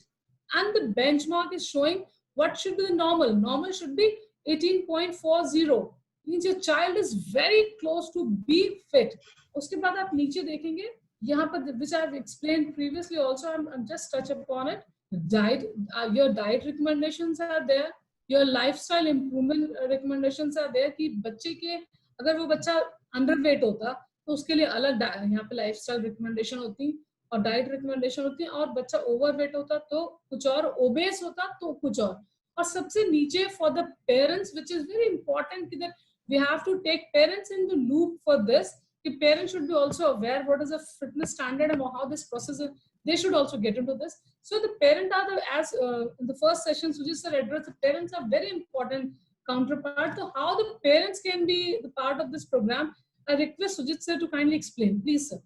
and the benchmark is showing what should be the normal. Normal should be 18.40. Means your child is very close to be fit. उसके बाद आप नीचे देखेंगे यहाँ पर, which I have explained previously also, I'm just touch upon it. Diet, your diet recommendations are there. Your lifestyle improvement recommendations are there. कि बच्चे के, अगर वो बच्चा underweight होता तो उसके लिए अलग यहाँ पे lifestyle recommendation होती और diet recommendation होती है, और बच्चा overweight होता तो कुछ और, obese होता तो कुछ और सबसे नीचे for the parents, which is very important that we have to take parents in the loop for this. The parents should be also aware what is a fitness standard and how this process is. They should also get into this. So the parent are the, as in the first session Sujit sir addressed, the parents are very important counterpart. So how the parents can be the part of this program, I request Sujit sir to kindly explain, please sir.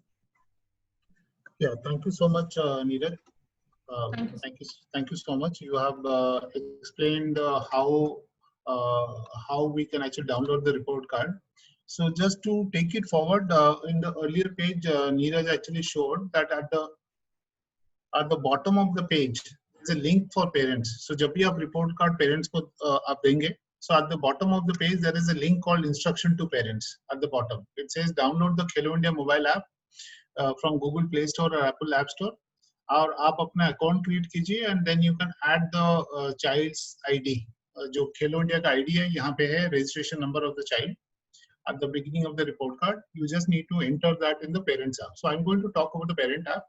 Yeah, thank you so much, Neeraj. Thank you so much. You have explained how we can actually download the report card. So just to take it forward, in the earlier page, Neeraj actually showed that at the bottom of the page is a link for parents. So जब भी आप report card parents को आप देंगे, so at the bottom of the page there is a link called instruction to parents. At the bottom it says download the Khelo India mobile app from Google Play Store or Apple App Store. और आप अपना account create कीजिए and then you can add the child's ID. जो Khelo India का ID है यहाँ पे है registration number of the child. At the beginning of the report card, you just need to enter that in the parents app. So I'm going to talk about the parent app.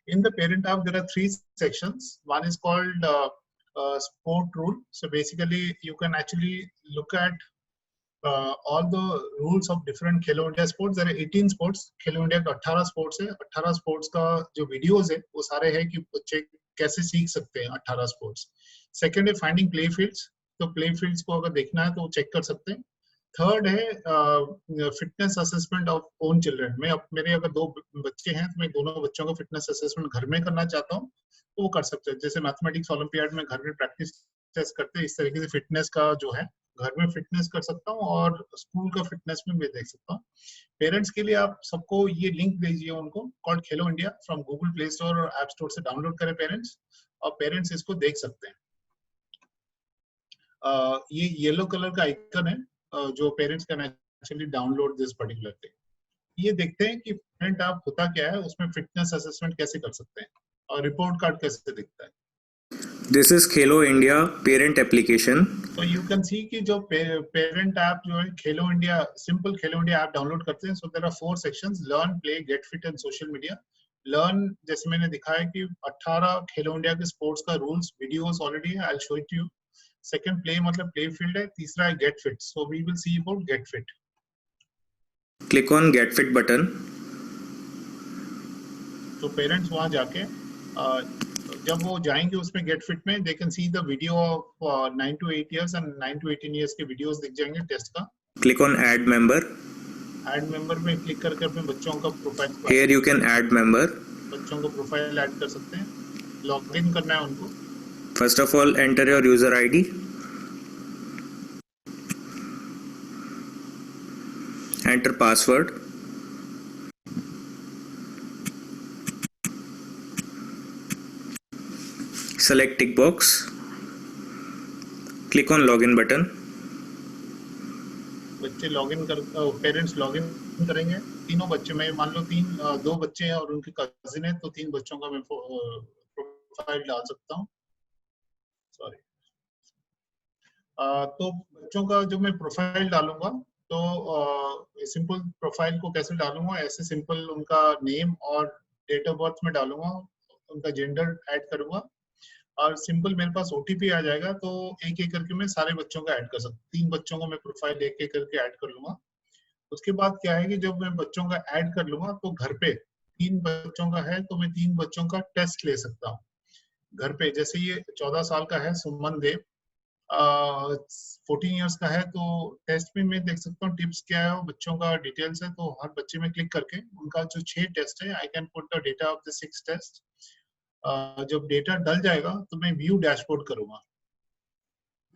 In the parent app, there are 3 sections. One is called sport rule. So basically, you can actually look at all the rules of different Khelo India sports. There are 18 sports. Khelo India का 18 sports है. 18 sports का जो videos है, वो सारे हैं कि बच्चे कैसे सीख सकते हैं 18 sports. Second है finding play fields. तो play fields को अगर देखना है तो check कर सकते हैं. थर्ड है fitness assessment of own children. मेरे अगर 2 बच्चे हैं तो मैं दोनों बच्चों का फिटनेस असेसमेंट घर में करना चाहता हूँ तो वो कर सकते हैं. जैसे मैथमेटिक्स ओलंपियाड में घर में प्रैक्टिस टेस्ट करते हैं, इस तरीके से फिटनेस का जो है घर में फिटनेस कर सकता हूँ और स्कूल का फिटनेस में मैं देख सकता हूँ. पेरेंट्स के लिए आप सबको ये लिंक दीजिए उनको, called Khelo India, from Google play store और ऐप स्टोर से डाउनलोड करें पेरेंट्स, और पेरेंट्स इसको देख सकते हैं. ये येलो कलर का आइकन है जो parents can actually download this particular thing. ये देखते हैं कि पेरेंट ऐप होता क्या है, उसमें फिटनेस असेसमेंट कैसे कर सकते हैं और रिपोर्ट कार्ड कैसे दिखता है. This is Khelo India parent application. So you can see कि जो parent app जो है खेलो इंडिया, सिंपल खेलो इंडिया ऐप डाउनलोड करते हैं. So there are 4 sections: learn, play, get fit and social media. Learn जैसे मैंने दिखाया कि 18 खेलो इंडिया के स्पोर्ट्स का रूल्स वीडियोस ऑलरेडी है. I'll show it to you. Second, play मतलब play field है. तीसरा है get fit. So we will see about get fit. Click on get fit button. तो पेरेंट्स वहां जाके जब वो जाएंगे उसमें गेट फिट में, they can see the video of 9 to 8 years and 9 to 18 years के वीडियोस दिख जाएंगे टेस्ट का. Click on add member. Add member में क्लिक करके अपने बच्चों का profile, Here you can add member. बच्चों को प्रोफाइल ऐड कर सकते हैं. लॉग इन करना है उनको. First of all, enter your user ID. Enter password. Select tick box. Click on login button. बच्चे लॉगिन कर पेरेंट्स लॉगिन करेंगे। तीनों बच्चे में मान लो दो बच्चे हैं और उनके कजिन है, तो 3 बच्चों का मैं प्रोफाइल डाल सकता हूँ। सॉरी, तो बच्चों का जो मैं प्रोफाइल डालूंगा तो सिंपल प्रोफाइल को कैसे डालूंगा, ऐसे सिंपल उनका नेम और डेट ऑफ बर्थ में डालूंगा, उनका जेंडर ऐड करूंगा और सिंपल मेरे पास ओटीपी आ जाएगा। तो एक एक करके मैं सारे बच्चों का ऐड कर सकता हूँ। 3 बच्चों को मैं प्रोफाइल एक एक करके ऐड कर लूंगा। उसके बाद क्या है कि जब मैं बच्चों का ऐड कर लूंगा तो घर पे 3 बच्चों का है तो मैं 3 बच्चों का टेस्ट ले सकता हूँ घर पे। जैसे ये 14 साल का है सुमन देव, 14 इयर्स का है, तो टेस्ट में मैं देख सकता हूँ टिप्स क्या है, बच्चों का डिटेल्स है। तो हर बच्चे में क्लिक करके उनका जो 6 टेस्ट है, I can put the data of the 6 test. जब डेटा डल जाएगा तो मैं व्यू डैशबोर्ड करूंगा।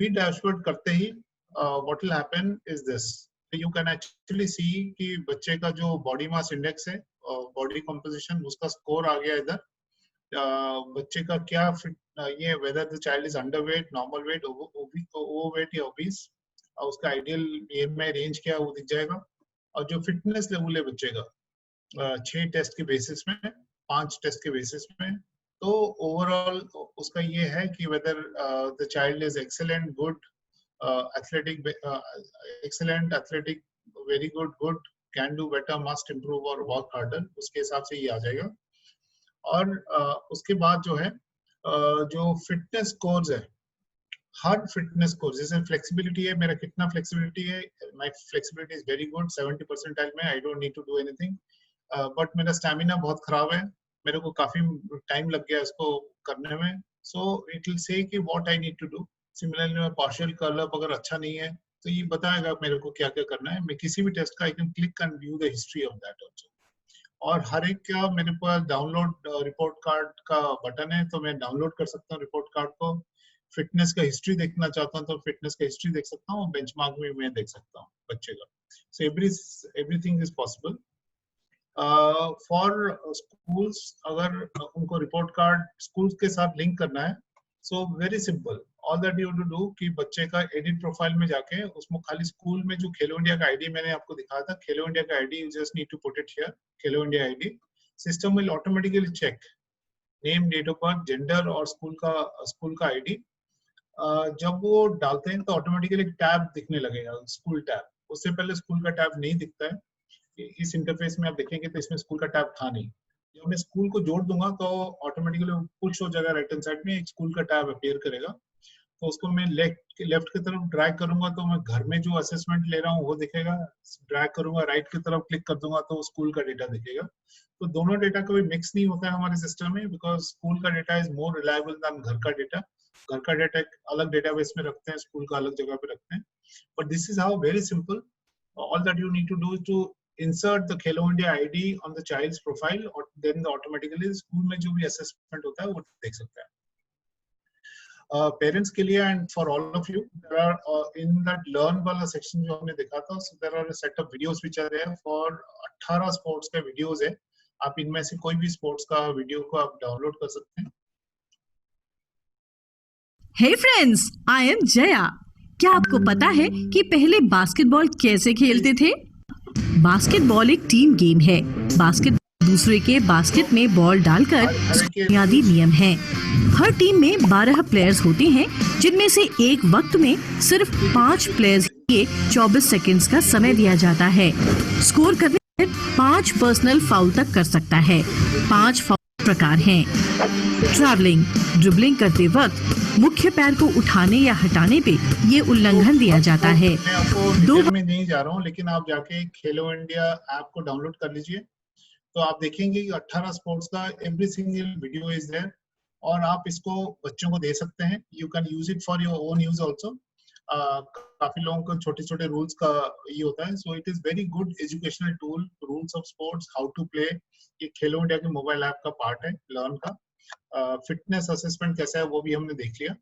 व्यू डैशबोर्ड करते ही what will happen is this, you can actually see कि बच्चे का जो बॉडी मास इंडेक्स है, बॉडी कंपोजिशन, उसका स्कोर आ गया इधर। बच्चे का क्या फिट, ये whether the child is under weight, normal weight, over weight या ओबीस, उसका आइडियल BMI रेंज क्या है वो दिख जाएगा। और जो फिटनेस लेवल है बच्चे का 6 टेस्ट के बेसिस में, 5 टेस्ट के बेसिस में, तो ओवरऑल उसका ये है कि weather the child is excellent, good, athletic, excellent, athletic, very good, good, can do better, must improve और वर्क हार्डर, उसके हिसाब से ये आ जाएगा। और उसके बाद जो है जो फिटनेस स्कोर्स है, हर फिटनेस स्कोर, जैसे फ्लेक्सिबिलिटी है, मेरा कितना फ्लेक्सिबिलिटी है, my flexibility is very good, 70 percentile में, I don't need to do anything. But मेरा स्टैमिना बहुत खराब है, मेरे को काफी टाइम लग गया इसको करने में, सो इट विल से कि what I need to do. Similarly मैं पार्शियल कर्ल अगर अच्छा नहीं है तो ये बताएगा मेरे को क्या क्या करना है। मैं किसी भी टेस्ट का I can click and view the history of that also. और हर एक का मेरे पास डाउनलोड रिपोर्ट कार्ड का बटन है, तो मैं डाउनलोड कर सकता हूँ रिपोर्ट कार्ड को। फिटनेस का हिस्ट्री देखना चाहता हूँ तो फिटनेस का हिस्ट्री देख सकता हूँ, बेंचमार्क में मैं देख सकता हूँ बच्चे का। So everything is possible. For schools, अगर उनको रिपोर्ट कार्ड स्कूल्स के साथ लिंक करना है, so very simple, all that you to do कि बच्चे का एडिट प्रोफाइल में जाके उसमें खाली स्कूल में जो खेलो इंडिया का आईडी मैंने आपको दिखाया था, खेलो इंडिया का ID, you just need to put it here, Khelo India ID. System will automatically check name, date of birth, gender और स्कूल का आईडी। जब वो डालते हैं तो ऑटोमेटिकली टैब दिखने लगेगा, स्कूल टैब। उससे पहले स्कूल का टैब नहीं दिखता है। इस इंटरफेस में आप देखेंगे तो इसमें स्कूल का टैब था नहीं। जब मैं स्कूल को जोड़ दूंगा तो ऑटोमेटिकली पुश हो जाएगा, राइट हैंड साइड में एक स्कूल का टैब अपीयर करेगा। तो उसको मैं लेफ्ट की तरफ ड्रैग करूंगा तो मैं घर में जो असेसमेंट ले रहा हूँ वो दिखेगा। ड्रैग करूंगा राइट की तरफ, क्लिक कर दूंगा तो स्कूल का डेटा दिखेगा। तो दोनों डेटा कभी मिक्स नहीं होता है हमारे सिस्टम में, बिकॉज स्कूल का data is more reliable then घर का डेटा। घर का डेटा अलग डेटाबेस में रखते हैं, स्कूल का अलग जगह पे रखते हैं। But this is how, very simple, all that you need to do is to insert the Khelo India ID on the child's profile, or then automatically school में जो भी assessment होता है वो देख सकता है। Parents के लिए and for all of you, there are in that learn वाला section जो हमने देखा था, so there are a set of videos which are there for 18 sports का videos है। आप इनमें से कोई भी sports का वीडियो को आप डाउनलोड कर सकते हैं। Hey friends, I am Jaya. क्या आपको पता है कि पहले बास्केटबॉल कैसे खेलते थे? बास्केटबॉल एक टीम गेम है। बास्केट दूसरे के बास्केट में बॉल डालकर बुनियादी नियम है। हर टीम में 12 प्लेयर्स होते हैं, जिनमें से एक वक्त में सिर्फ 5 प्लेयर्स के 24 सेकंड्स का समय दिया जाता है। स्कोर करने में 5 पर्सनल फाउल तक कर सकता है। 5 फाउल प्रकार हैं: ट्रैवलिंग, ड्रिबलिंग करते वक्त मुख्य पैर को उठाने या हटाने पे ये उल्लंघन दिया जाता है। मैं आपको में नहीं जा रहा हूँ, लेकिन आप जाके खेलो इंडिया ऐप को डाउनलोड कर लीजिए, तो आप देखेंगे कि 18 स्पोर्ट्स का every single video is there, और आप इसको बच्चों को दे सकते हैं। You can use it for your own use also. काफी लोगों को छोटे छोटे रूल्स का ये होता है, so it is very good educational tool, rules of sports, how to play. ये खेलो इंडिया के मोबाइल ऐप का पार्ट है लर्न का। फिटनेस असेसमेंट कैसा है वो भी हमने देख लिया।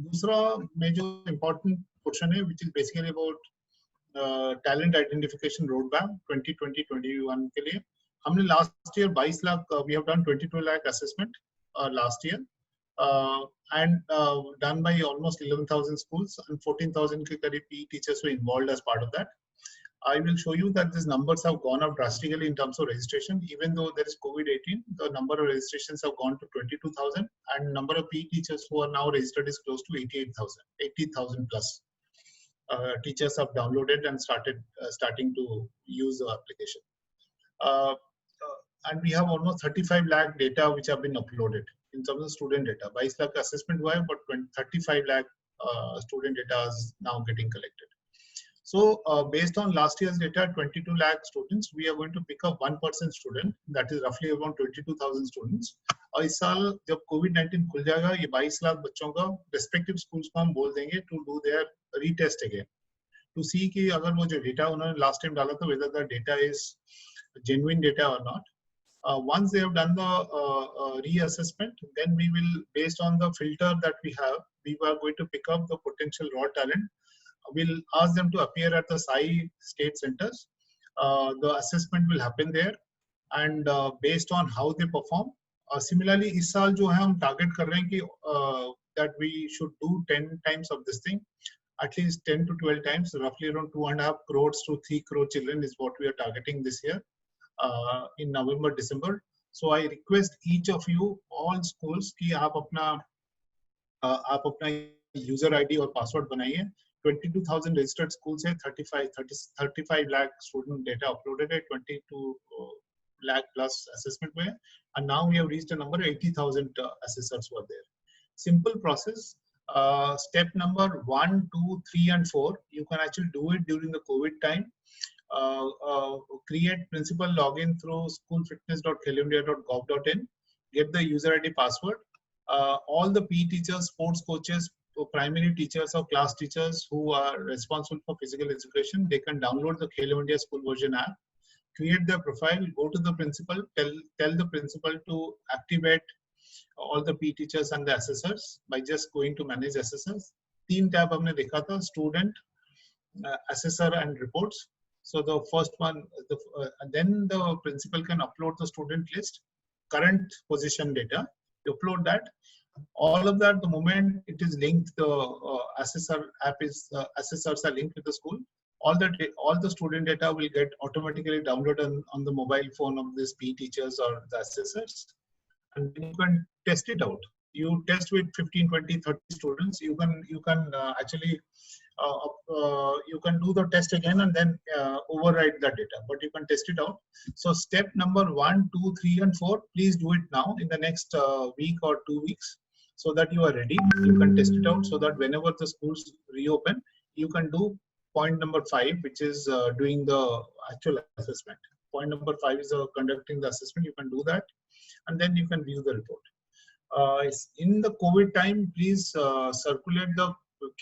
दूसरा में जो इम्पोर्टेंट पोर्शन है which is basically about talent identification road map 2020-21 के लिए हमने last year 22 lakh we have done 22 lakh assessment last year and done by almost 11,000 schools and 14,000 के करीब PE teachers were involved as part of that. I will show you that these numbers have gone up drastically in terms of registration. Even though there is COVID-19, the number of registrations have gone to 22,000 and number of PE teachers who are now registered is close to 80,000 plus. Teachers have downloaded and starting to use the application. And we have almost 35 lakh data which have been uploaded in terms of student data. 22 lakh assessment हुआ है, but 35 lakh student data is now getting collected. So based on last year's data, 22 lakh students, we are going to pick up 1% student, that is roughly around 22,000 students. और इस साल जब COVID-19 खुल जाएगा, ये 22 लाख बच्चों का respective schools को हम बोल देंगे to do their retest again, to see कि अगर वो जो data उन्होंने last time डाला था, whether the data is genuine data or not. Once they have done the reassessment, then we will, based on the filter that we have, we are going to pick up the potential raw talent. We'll ask them to appear at the SAI state centers. The assessment will happen there, and based on how they perform. Similarly, इस साल जो है हम target कर रहे हैं कि that we should do 10 times of this thing, at least 10 to 12 times, roughly around 2.5 crores to 3 crore children is what we are targeting this year. In November, December. So I request each of you, all schools, कि आप अपना user ID और password बनाइए. 22,000 registered schools है, 35 lakh student data uploaded है, 22 lakh plus assessment हुए, and now we have reached a number 80,000 assessors were there. Simple process. Step number 1, 2, 3, and 4. You can actually do it during the COVID time. Create principal login through schoolfitness.kheloindia.gov.in. Get the user ID password. All the PE teachers, sports coaches, primary teachers or class teachers who are responsible for physical education, they can download the Khelo India School Version app. Create their profile. Go to the principal. Tell the principal to activate all the PE teachers and the assessors by just going to manage assessors. 3 tab हमने देखा था, student, assessor, and reports. So the first one, then the principal can upload the student list, current position data, you upload that. All of that, the moment it is linked, the assessor app is, assessors are linked with the school. All the student data will get automatically downloaded on the mobile phone of these PE teachers or the assessors. And you can test it out. You test with 15, 20, 30 students. You can actually you can do the test again and then override that data, but you can test it out. So step number 1, 2, 3, and 4, please do it now in the next week or 2 weeks, so that you are ready. You can test it out so that whenever the schools reopen, you can do point number 5, which is doing the actual assessment. Point number 5 is conducting the assessment. You can do that, and then you can view the report. In the COVID time, please circulate the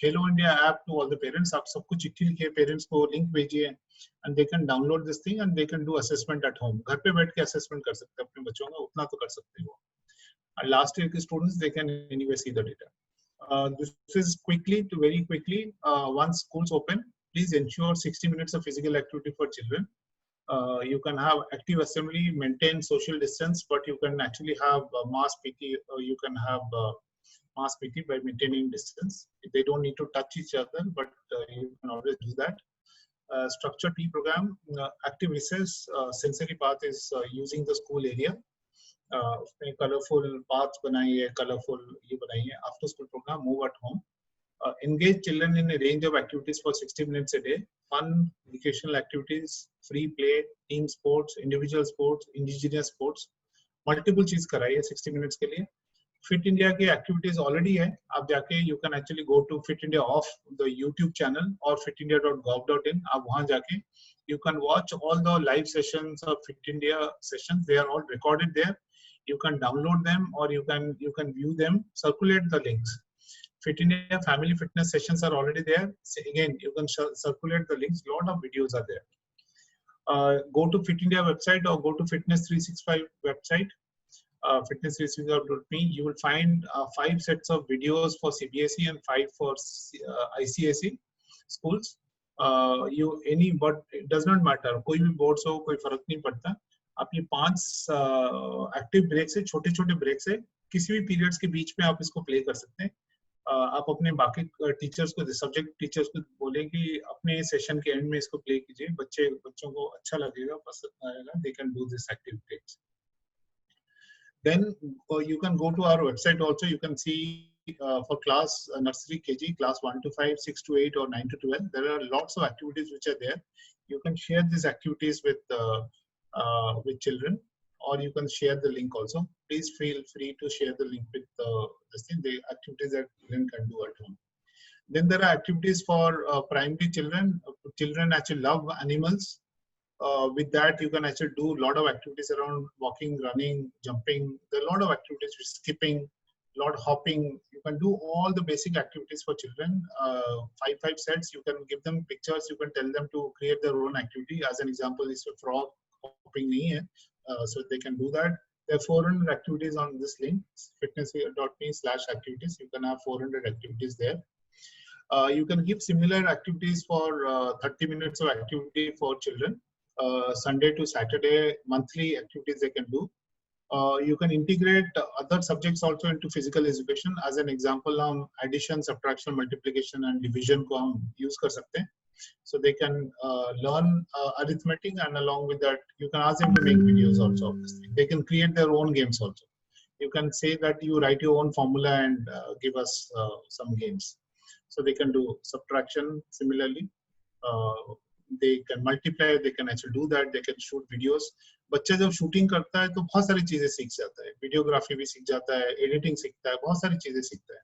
Khelo India app to all the parents. आप सबको चिट्ठी लिखिए, parents को link भेजिए, and they can download this thing and they can do assessment at home. घर पे बैठ के assessment कर सकते हैं अपने बच्चों का, उतना तो कर सकते हैं वो. And last year के students, they can anyway see the data. This is very quickly. Once schools open, please ensure 60 minutes of physical activity for children. You can have active assembly, maintain social distance, but you can actually have mass PT, or you can have mass PT by maintaining distance. They don't need to touch each other, but you can always do that. Structured P program, active recess, sensory path is using the school area. Colorful paths बनाइए, colorful ये बनाइए. After school program, move at home. Engage children in a range of activities for 60 minutes a day. Fun, educational activities, free play, team sports, individual sports, indigenous sports. Multiple चीज कराइए 60 minutes के लिए. Fit India की activities already है. आप जाके you can actually go to Fit India off the YouTube channel or fitindia.gov.in. आप वहाँ जाके you can watch all the live sessions of Fit India sessions. They are all recorded there. You can download them or you can view them. Circulate the links. Fit India family fitness sessions are already there. So again, you can circulate the links. Lot of videos are there. Go to Fit India website or go to Fitness 365 website. fitness365.me, you will find 5 sets of videos for CBSE and 5 for ICSE schools. But it does not matter, कोई भी board हो कोई फर्क नहीं पड़ता. आप ये 5 active break से, छोटे छोटे ब्रेक से किसी भी पीरियड्स के बीच में आप इसको प्ले कर सकते हैं. आप अपने बाकी टीचर्स को, सब्जेक्ट टीचर्स को बोलें कि अपने सेशन के एंड में इसको प्ले कीजिए. बच्चों को अच्छा लगेगा, पसंद आएगा. They can do this active breaks. Then you can go to our website also. You can see for class nursery, KG, class 1 to 5, 6 to 8, or 9 to 12. There are lots of activities which are there. You can share these activities with children, or you can share the link also. Please feel free to share the link with the activities that children can do at home. Then there are activities for primary children. Children actually love animals. With that, you can actually do a lot of activities around walking, running, jumping. There are a lot of activities with skipping, a lot of hopping. You can do all the basic activities for children. 5 sets. You can give them pictures. You can tell them to create their own activity. As an example, is a frog hopping nahi hai. So they can do that. There are 400 activities on this link, fitness.me/activities. You can have 400 activities there. You can give similar activities for 30 minutes of activity for children. Sunday to Saturday, monthly activities they can do. You can integrate other subjects also into physical education. As an example, हम addition, subtraction, multiplication and division को हम use कर सकते हैं. So they can learn arithmetic, and along with that, you can ask them to make videos also of this thing. They can create their own games also. You can say that you write your own formula and give us some games. So they can do subtraction similarly. They can multiply, they can actually do that, they can shoot videos. बच्चा जब shooting करता है तो बहुत सारी चीजें सीख जाता है. वीडियोग्राफी भी सीख जाता है, एडिटिंग सीखता है, बहुत सारी चीजें सीखता है.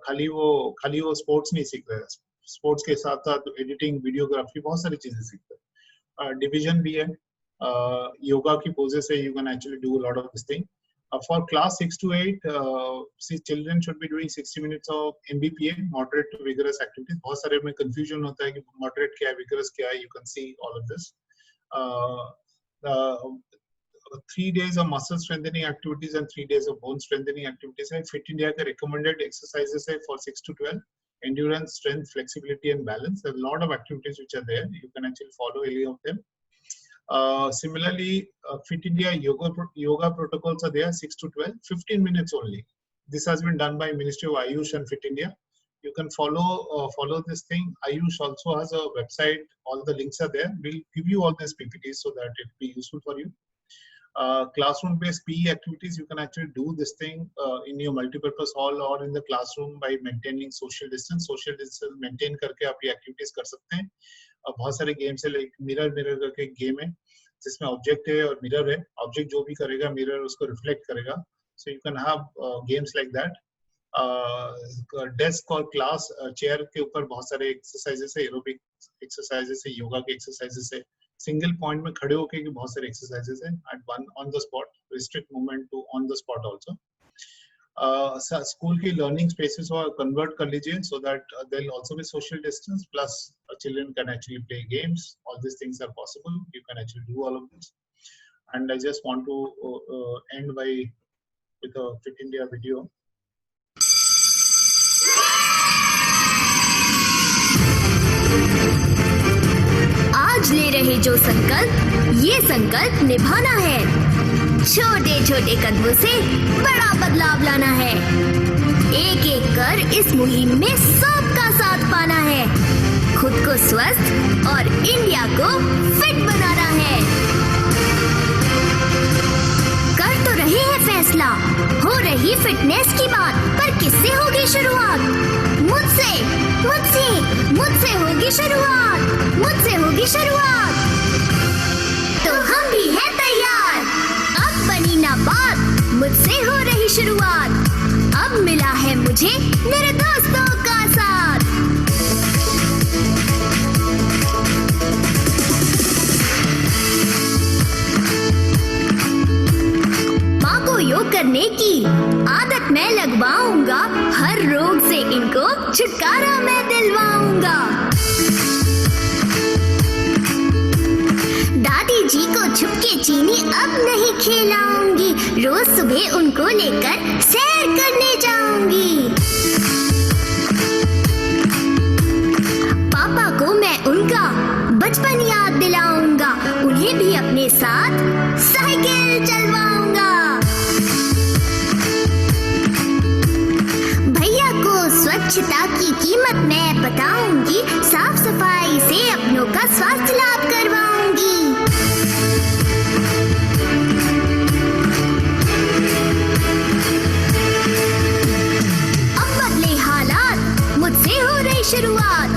खाली वो स्पोर्ट्स नहीं सीख रहा है. स्पोर्ट्स के साथ साथ एडिटिंग, वीडियोग्राफी, बहुत सारी चीजें सीखता है. डिवीजन भी है. योगा की पोजेस से you can actually do a lot of this thing. For class 6 to 8, children should be doing 60 minutes of MBPA, moderate to vigorous activities. बहुत सारे में confusion होता है कि moderate क्या है, vigorous क्या है. You can see all of this. 3 days of muscle strengthening activities and 3 days of bone strengthening activities है. Fit India के recommended exercises है for 6 to 12. Endurance, strength, flexibility and balance. There are a lot of activities which are there. You can actually follow any of them. Similarly, Fit India yoga protocols are there, 6 to 12, 15 minutes only. This has been done by Ministry of Ayush and Fit India. You can follow this thing. Ayush also has a website. All the links are there. We'll give you all these PPTs so that it will be useful for you. Classroom-based PE activities, you can actually do this thing in your multipurpose hall or in the classroom by maintaining social distance. Social distance maintain करके आप ये activities कर सकते हैं. बहुत सारे games है, like mirror करके game है, जिसमें object है और mirror है. Object जो भी करेगा, mirror उसको reflect करेगा. So you can have games like that. Desk और class chair के ऊपर बहुत सारे exercises है, aerobic exercises है, yoga के exercises है. Single point में खड़े होके के बहुत सारे exercises हैं. At one on the spot, restrict movement to on the spot also. School की learning spaces को convert कर लीजिए so that there will also be social distance plus children can actually play games. All these things are possible. You can actually do all of this. And I just want to end with a Fit India video. आज ले रहे जो संकल्प, ये संकल्प निभाना है. छोटे छोटे कदमों से बड़ा बदलाव लाना है. एक एक कर इस मुहिम में सबका साथ पाना है. खुद को स्वस्थ और इंडिया को फिट बनाना है. कर तो रहे हैं फैसला, हो रही फिटनेस की बात, पर किससे होगी शुरुआत? मुझसे मुझसे मुझसे होगी शुरुआत. मुझसे होगी शुरुआत. तो हम भी हैं तैयार. अब बनी ना बात, मुझसे हो रही शुरुआत. अब मिला है मुझे मेरे दोस्तों का साथ. माँ को योग करने की आदत मैं लगवाऊंगा. हर रोग से इनको छुटकारा मैं दिलवाऊंगा. दादी जी को छुपके चीनी अब नहीं खिलाऊंगी, रोज सुबह उनको लेकर सैर करने जाऊंगी। पापा को मैं उनका बचपन याद दिलाऊंगा, उन्हें भी अपने साथ साइकिल चलवाऊंगा। भैया को स्वच्छता की कीमत मैं बताऊंगी, साफ सफाई से अपनों का स्वास्थ्य लाभ करवाऊंगी। अब बदले हालात, मुझसे हो रही शुरुआत,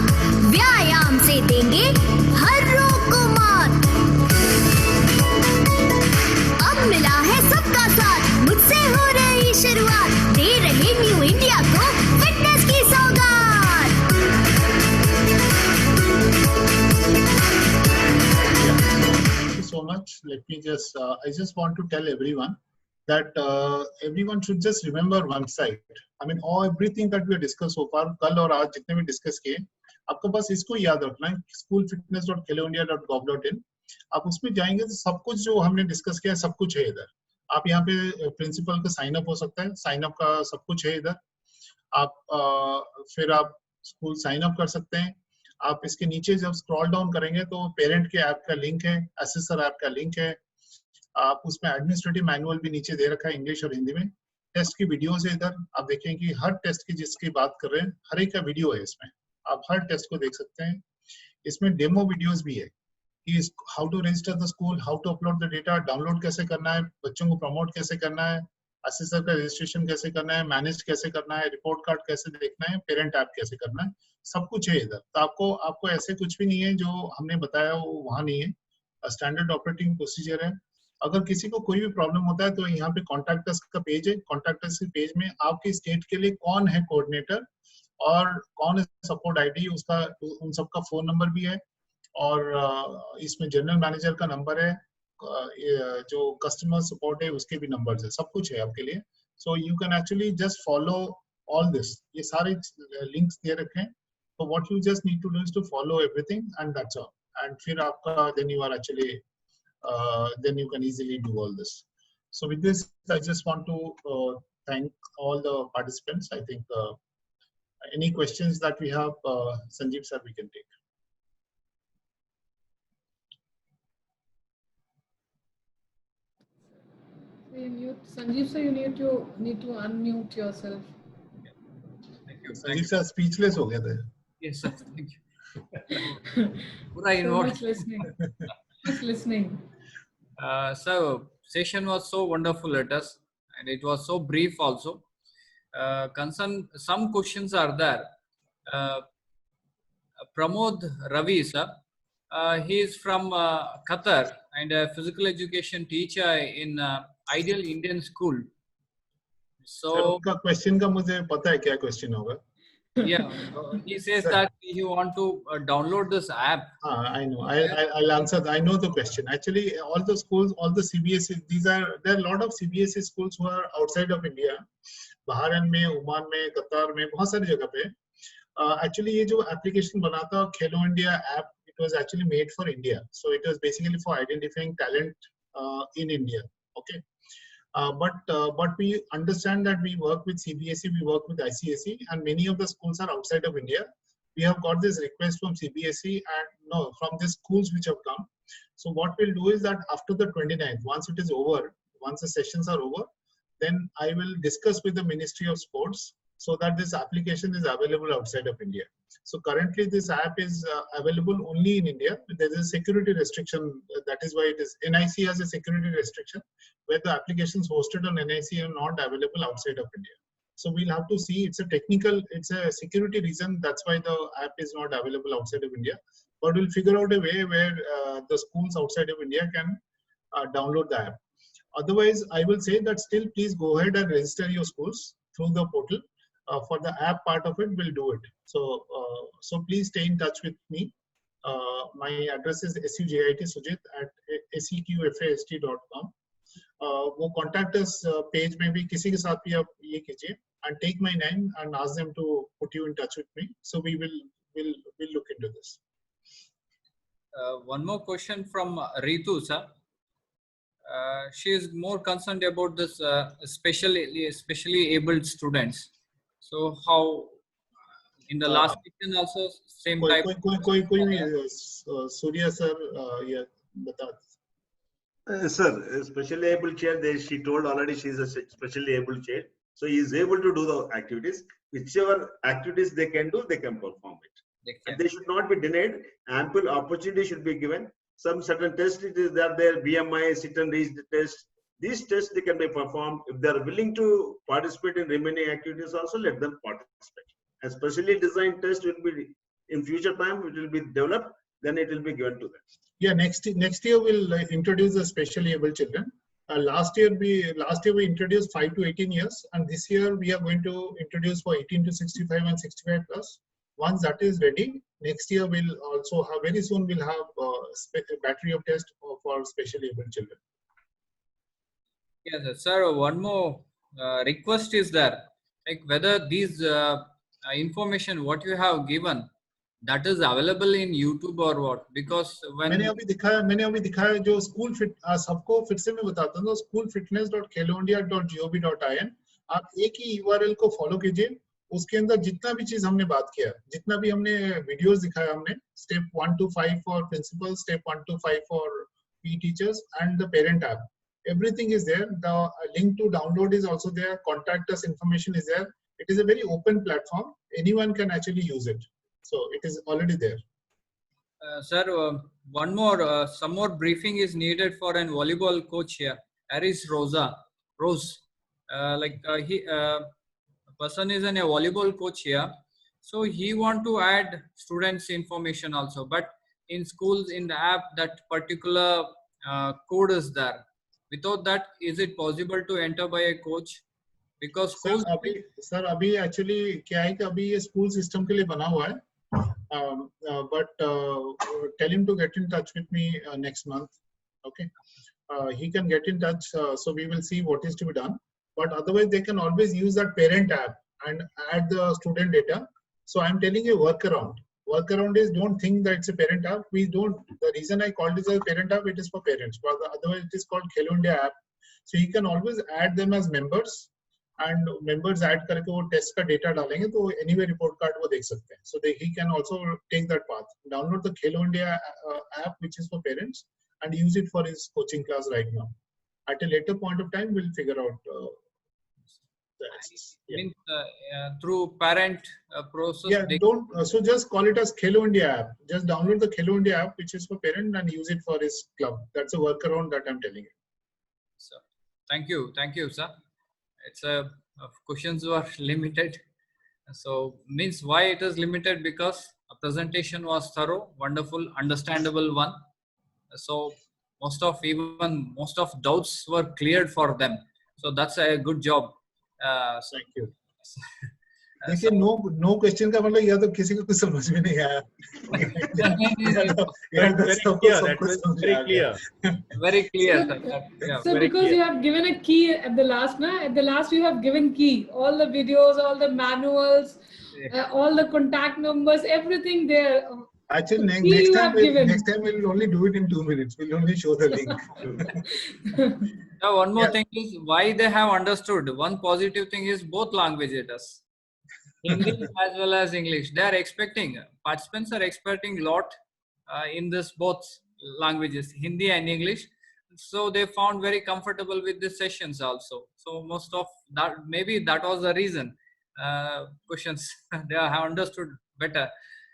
व्यायाम से देंगे हर रोग को मात। अब मिला है सबका साथ, मुझसे हो रही शुरुआत, दे रहे न्यू इंडिया को फिटनेस की सौगात। Thank you so much. Let me just, I just want to tell everyone that everyone should just remember one side. I mean, everything that we have discussed so far, कल और आज जितने भी discuss किए, आपको बस इसको याद रखना है, schoolfitness.khiloindia.gov.in। आप उसमें जाएंगे तो सब कुछ जो हमने डिस्कस किया है सब कुछ है इधर। आप यहाँ पे प्रिंसिपल का साइन अप हो सकता है, साइन अप का सब कुछ है इधर। आप फिर आप स्कूल साइन अप कर सकते हैं। आप इसके नीचे जब स्क्रॉल डाउन करेंगे तो पेरेंट के ऐप का लिंक है, असेसर ऐप का लिंक है। आप उसमें एडमिनिस्ट्रेटिव मैनुअल भी नीचे दे रखा है इंग्लिश और हिंदी में। टेस्ट की वीडियोस है इधर, आप देखें कि हर टेस्ट की जिसकी बात कर रहे हैं हर एक का वीडियो है इसमें, आप हर टेस्ट को देख सकते हैं। इसमें डेमो वीडियोस भी है कि how to register the school, how to upload the data, download कैसे करना है, बच्चों को प्रमोट कैसे करना है, असेसर का रजिस्ट्रेशन कैसे करना है, मैनेज कैसे करना है, रिपोर्ट कार्ड कैसे देखना है, पेरेंट ऐप कैसे करना है, सब कुछ है इधर। तो आपको ऐसे कुछ भी नहीं है जो हमने बताया वो वहाँ नहीं है। स्टैंडर्ड ऑपरेटिंग प्रोसीजर है। अगर किसी को कोई भी प्रॉब्लम होता है तो यहाँ पे कॉन्टैक्ट अस का पेज है। कॉन्टैक्ट अस के पेज में आपके स्टेट के लिए कौन है कोऑर्डिनेटर और कौन है सपोर्ट आईडी, उसका उन सबका फोन नंबर भी है। और इसमें जनरल मैनेजर का नंबर है, जो कस्टमर सपोर्ट है उसके भी नंबर्स है, सब कुछ है आपके लिए। So you can actually just follow all this, ये सारे लिंक्स दे रखे हैं। तो what you just need to do is to follow everything and that's all. And फिर आपका then you are actually then you can easily do all this. So with this, I just want to thank all the participants. I think any questions that we have, Sanjeev sir, we can take. Sanjeev sir, you need to unmute yourself. Thank you. Sanjeev sir speechless हो गए थे. Yes, sir. Thank you. So much listening. Much listening. So session was so wonderful at us, and it was so brief also. Some questions are there. Pramod Ravi sir, he is from Qatar and a physical education teacher in Ideal Indian School. So आपका question का मुझे पता है क्या question होगा. Yeah, he says that he want to download this app. I know. I'll answer. I know the question. Actually, all the schools, all the CBSE, there are a lot of CBSE schools who are outside of India. Bahrain में, Oman में, कतार में, बहुत सारी जगह पे. Actually, ये जो application बना था Khelo India app, it was actually made for India. So it was basically for identifying talent in India. Okay. But we understand that we work with CBSE, we work with ICSE, and many of the schools are outside of India. We have got this request from CBSE and from the schools which have come. So what we'll do is that after the 29th, once it is over, once the sessions are over, then I will discuss with the Ministry of Sports so that this application is available outside of India. So currently this app is available only in India. There is a security restriction. That is why it is NIC has a security restriction where the applications hosted on NIC are not available outside of India. So we'll have to see. It's a security reason. That's why the app is not available outside of India. But we'll figure out a way where the schools outside of India can download the app. Otherwise, I will say that still please go ahead and register your schools through the portal. For the app part of it, we'll do it. So please stay in touch with me. My address is sujit@seqfast.com. वो contact us page में भी किसी के साथ भी आप ये कीजिए and take my name and ask them to put you in touch with me. So we will look into this. One more question from Ritu, sir. She is more concerned about this especially abled students. So how in the last question also same कोई type. कोई भी Surya sir ये बता. Sir, specially able chair, she told already she is a specially able chair. So he is able to do the activities. Whichever activities they can do, they can perform it. And they should not be denied. Ample opportunity should be given. Some certain tests are there, BMI, sit and reach the test. These tests they can be performed. If they are willing to participate in remaining activities, also let them participate. A specially designed test will be in future time. It will be developed. Then it will be given to them. Yeah, next year we'll introduce the specially able children. Last year we introduced 5 to 18 years, and this year we are going to introduce for 18 to 65 and 65 plus. Once that is ready, next year we'll also have, very soon we'll have a battery of tests for specially able children. Yes, sir. One more request is there, like whether these information what you have given that is available in YouTube or what? Because when मैंने अभी दिखाया जो school fit सबको फिर से मैं बताता हूँ schoolfitness.kheloindia.gov.in आप एक ही URL को फॉलो कीजिए उसके अंदर जितना भी चीज हमने बात किया जितना भी हमने वीडियोस दिखाया हमने step 1 to 5 for principals, step 1 to 5 for PE teachers and the parent app. Everything is there. The link to download is also there. Contact us information is there. It is a very open platform. Anyone can actually use it. So it is already there. Sir, one more, some more briefing is needed for an volleyball coach here. Aris Rose. Person is a volleyball coach here. So he want to add students information also. But in schools, in the app, that particular code is there. Without that, is it possible to enter by a coach? Because schools. Sir, अभी actually क्या है कि अभी ये school system के लिए बना हुआ है. But tell him to get in touch with me next month. Okay, he can get in touch. So we will see what is to be done. But otherwise, they can always use that parent app and add the student data. So I'm telling you workaround. Workaround is don't think that it's a parent app. We don't. The reason I called it as a parent app, it is for parents. But otherwise, it is called Khelo India app. So you can always add them as members. And members add करके वो test का data डालेंगे तो anyway report card वो देख सकते हैं. So he can also take that path. Download the Khelo India app which is for parents and use it for his coaching class right now. At a later point of time, we'll figure out the access. Yeah. Through parent process. Yeah, so just call it as Khelo India app. Just download the Khelo India app which is for parent and use it for his club. That's a workaround that I'm telling you. So, thank you, sir. It's questions were limited. So means why it is limited because a presentation was thorough, wonderful, understandable one. So most of doubts were cleared for them. So that's a good job. Thank you. देखिए no question का मतलब या तो किसी को कुछ समझ में नहीं आया. Very clear. So because you have given a key at the last, at the last you have given key, all the videos, all the manuals, all the contact numbers, everything there. Actually, next time we'll only do it in 2 minutes. We'll only show the link. Now, one more thing is why they have understood. One positive thing is both languages, Hindi as well as English. They are expecting, participants are expecting a lot in this both languages, Hindi and English. So they found very comfortable with the sessions also. So most of that, maybe that was the reason. Questions they have understood better.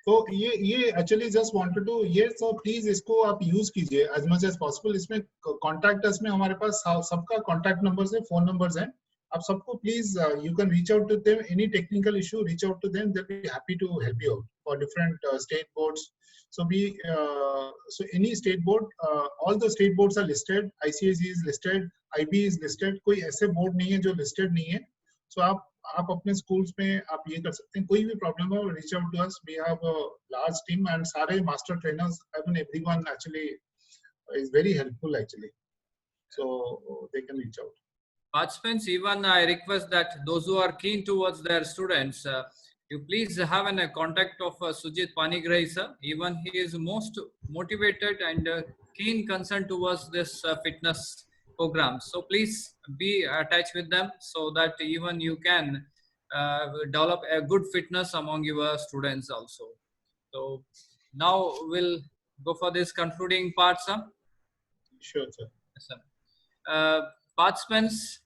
तो ये actually just wanted to so please इसको आप use कीजिए as much as possible. इसमें contact us में हमारे पास सबका contact numbers है, phone numbers हैं. आप सबको please you can reach out to them. Any technical issue, reach out to them. They'll be happy to help you out for different state boards. So so any state board, all the state boards are listed. ICSE is listed, IB is listed. कोई ऐसे board नहीं है जो listed नहीं है. So आप अपने schools में आप ये कर सकते हैं. कोई भी problem हो, reach out to us. We have a large team and सारे master trainers. I mean everyone actually is very helpful actually. So they can reach out. Participants, even I request that those who are keen towards their students, you please have a contact of Sujit Panigrahi sir. Even he is most motivated and keen concern towards this fitness program. So please be attached with them so that even you can develop a good fitness among your students also. So now we'll go for this concluding part, sir. Sure, sir. Yes, sir. Participants,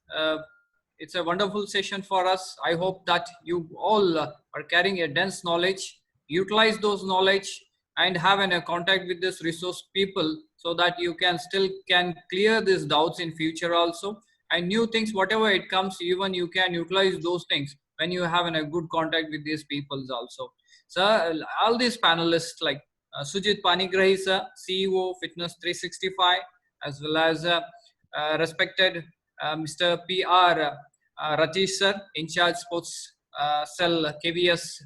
it's a wonderful session for us. I hope that you all are carrying a dense knowledge, utilize those knowledge and have a contact with this resource people so that you can still clear these doubts in future also, and new things, whatever it comes, even you can utilize those things when you have a good contact with these peoples also. So all these panelists like Sujit Panigrahi sir, CEO Fitness 365, as well as respected Mr. P.R. Ratish sir, in charge sports cell KVS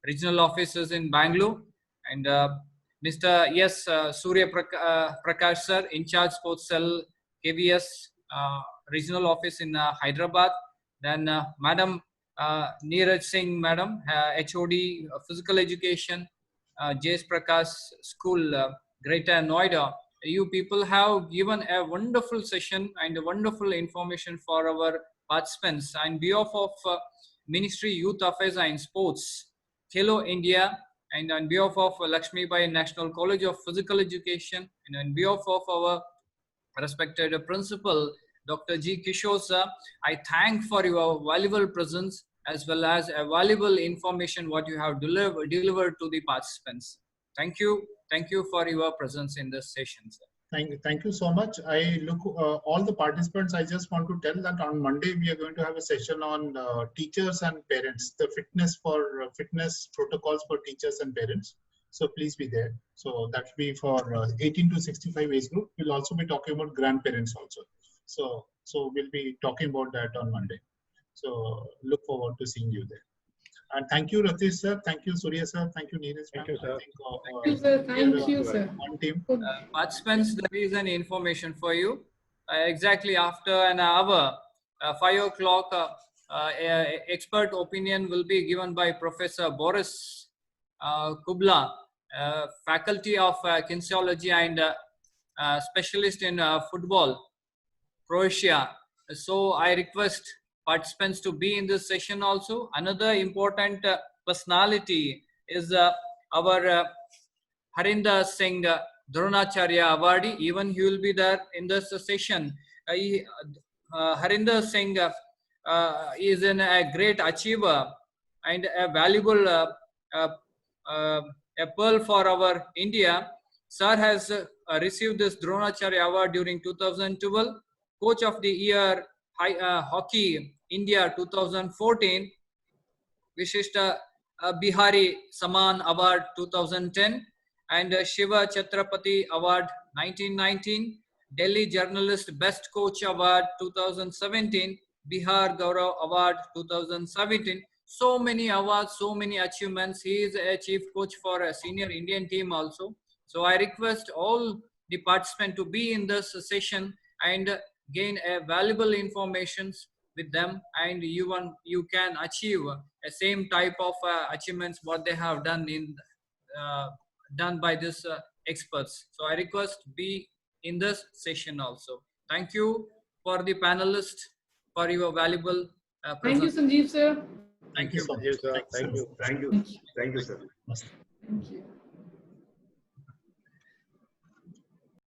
regional offices in Bangalore, and Mr. S. Surya Prakash sir, in charge sports cell KVS regional office in Hyderabad. Then Madam Neeraj Singh, Madam HOD Physical Education, J.S. Prakash School, Greater Noida. You people have given a wonderful session and a wonderful information for our participants. And behalf of Ministry Youth Affairs and Sports, Khelo India, and on behalf of Lakshmi Bai National College of Physical Education, and on behalf of our respected principal, Dr. G. Kishore sir, I thank for your valuable presence as well as a valuable information what you have delivered to the participants. Thank you. Thank you for your presence in this session, sir. Thank you so much. I look all the participants. I just want to tell that on Monday we are going to have a session on teachers and parents, the fitness protocols for teachers and parents. So please be there. So that will be for 18 to 65 age group. We'll also be talking about grandparents also. So we'll be talking about that on Monday. So look forward to seeing you there. And thank you, Ratish sir. Thank you, Surya sir. Thank you, Neeraj. Thank you, sir. Thank you, sir. Thank you, sir. One team. Participants, there is an information for you. Exactly after an hour, 5 o'clock, expert opinion will be given by Professor Boris Kubla, faculty of kinesiology and specialist in football, Croatia. So I request participants to be in this session also. Another important personality is our Harinder Singh Dronacharya Awardee. Even he will be there in this session. Harinder Singh is a great achiever and a valuable a pearl for our India. Sir has received this Dronacharya Award during 2012. Coach of the Year Hockey India 2014, Vishishta Bihari Saman Award 2010, and Shiva Chhatrapati Award 1919, Delhi Journalist Best Coach Award 2017, Bihar Gaurav Award 2017. So many awards, so many achievements. He is a chief coach for a senior Indian team also. So I request all the participants to be in this session and gain a valuable information with them, and you can achieve a same type of achievements what they have done done by this experts. So I request be in this session also. Thank you for the panelists for your valuable Thank you, presence. Sanjeev sir. Thank you. Thank you, sir. Thank you. Thank you. Thank you, sir. Thank you.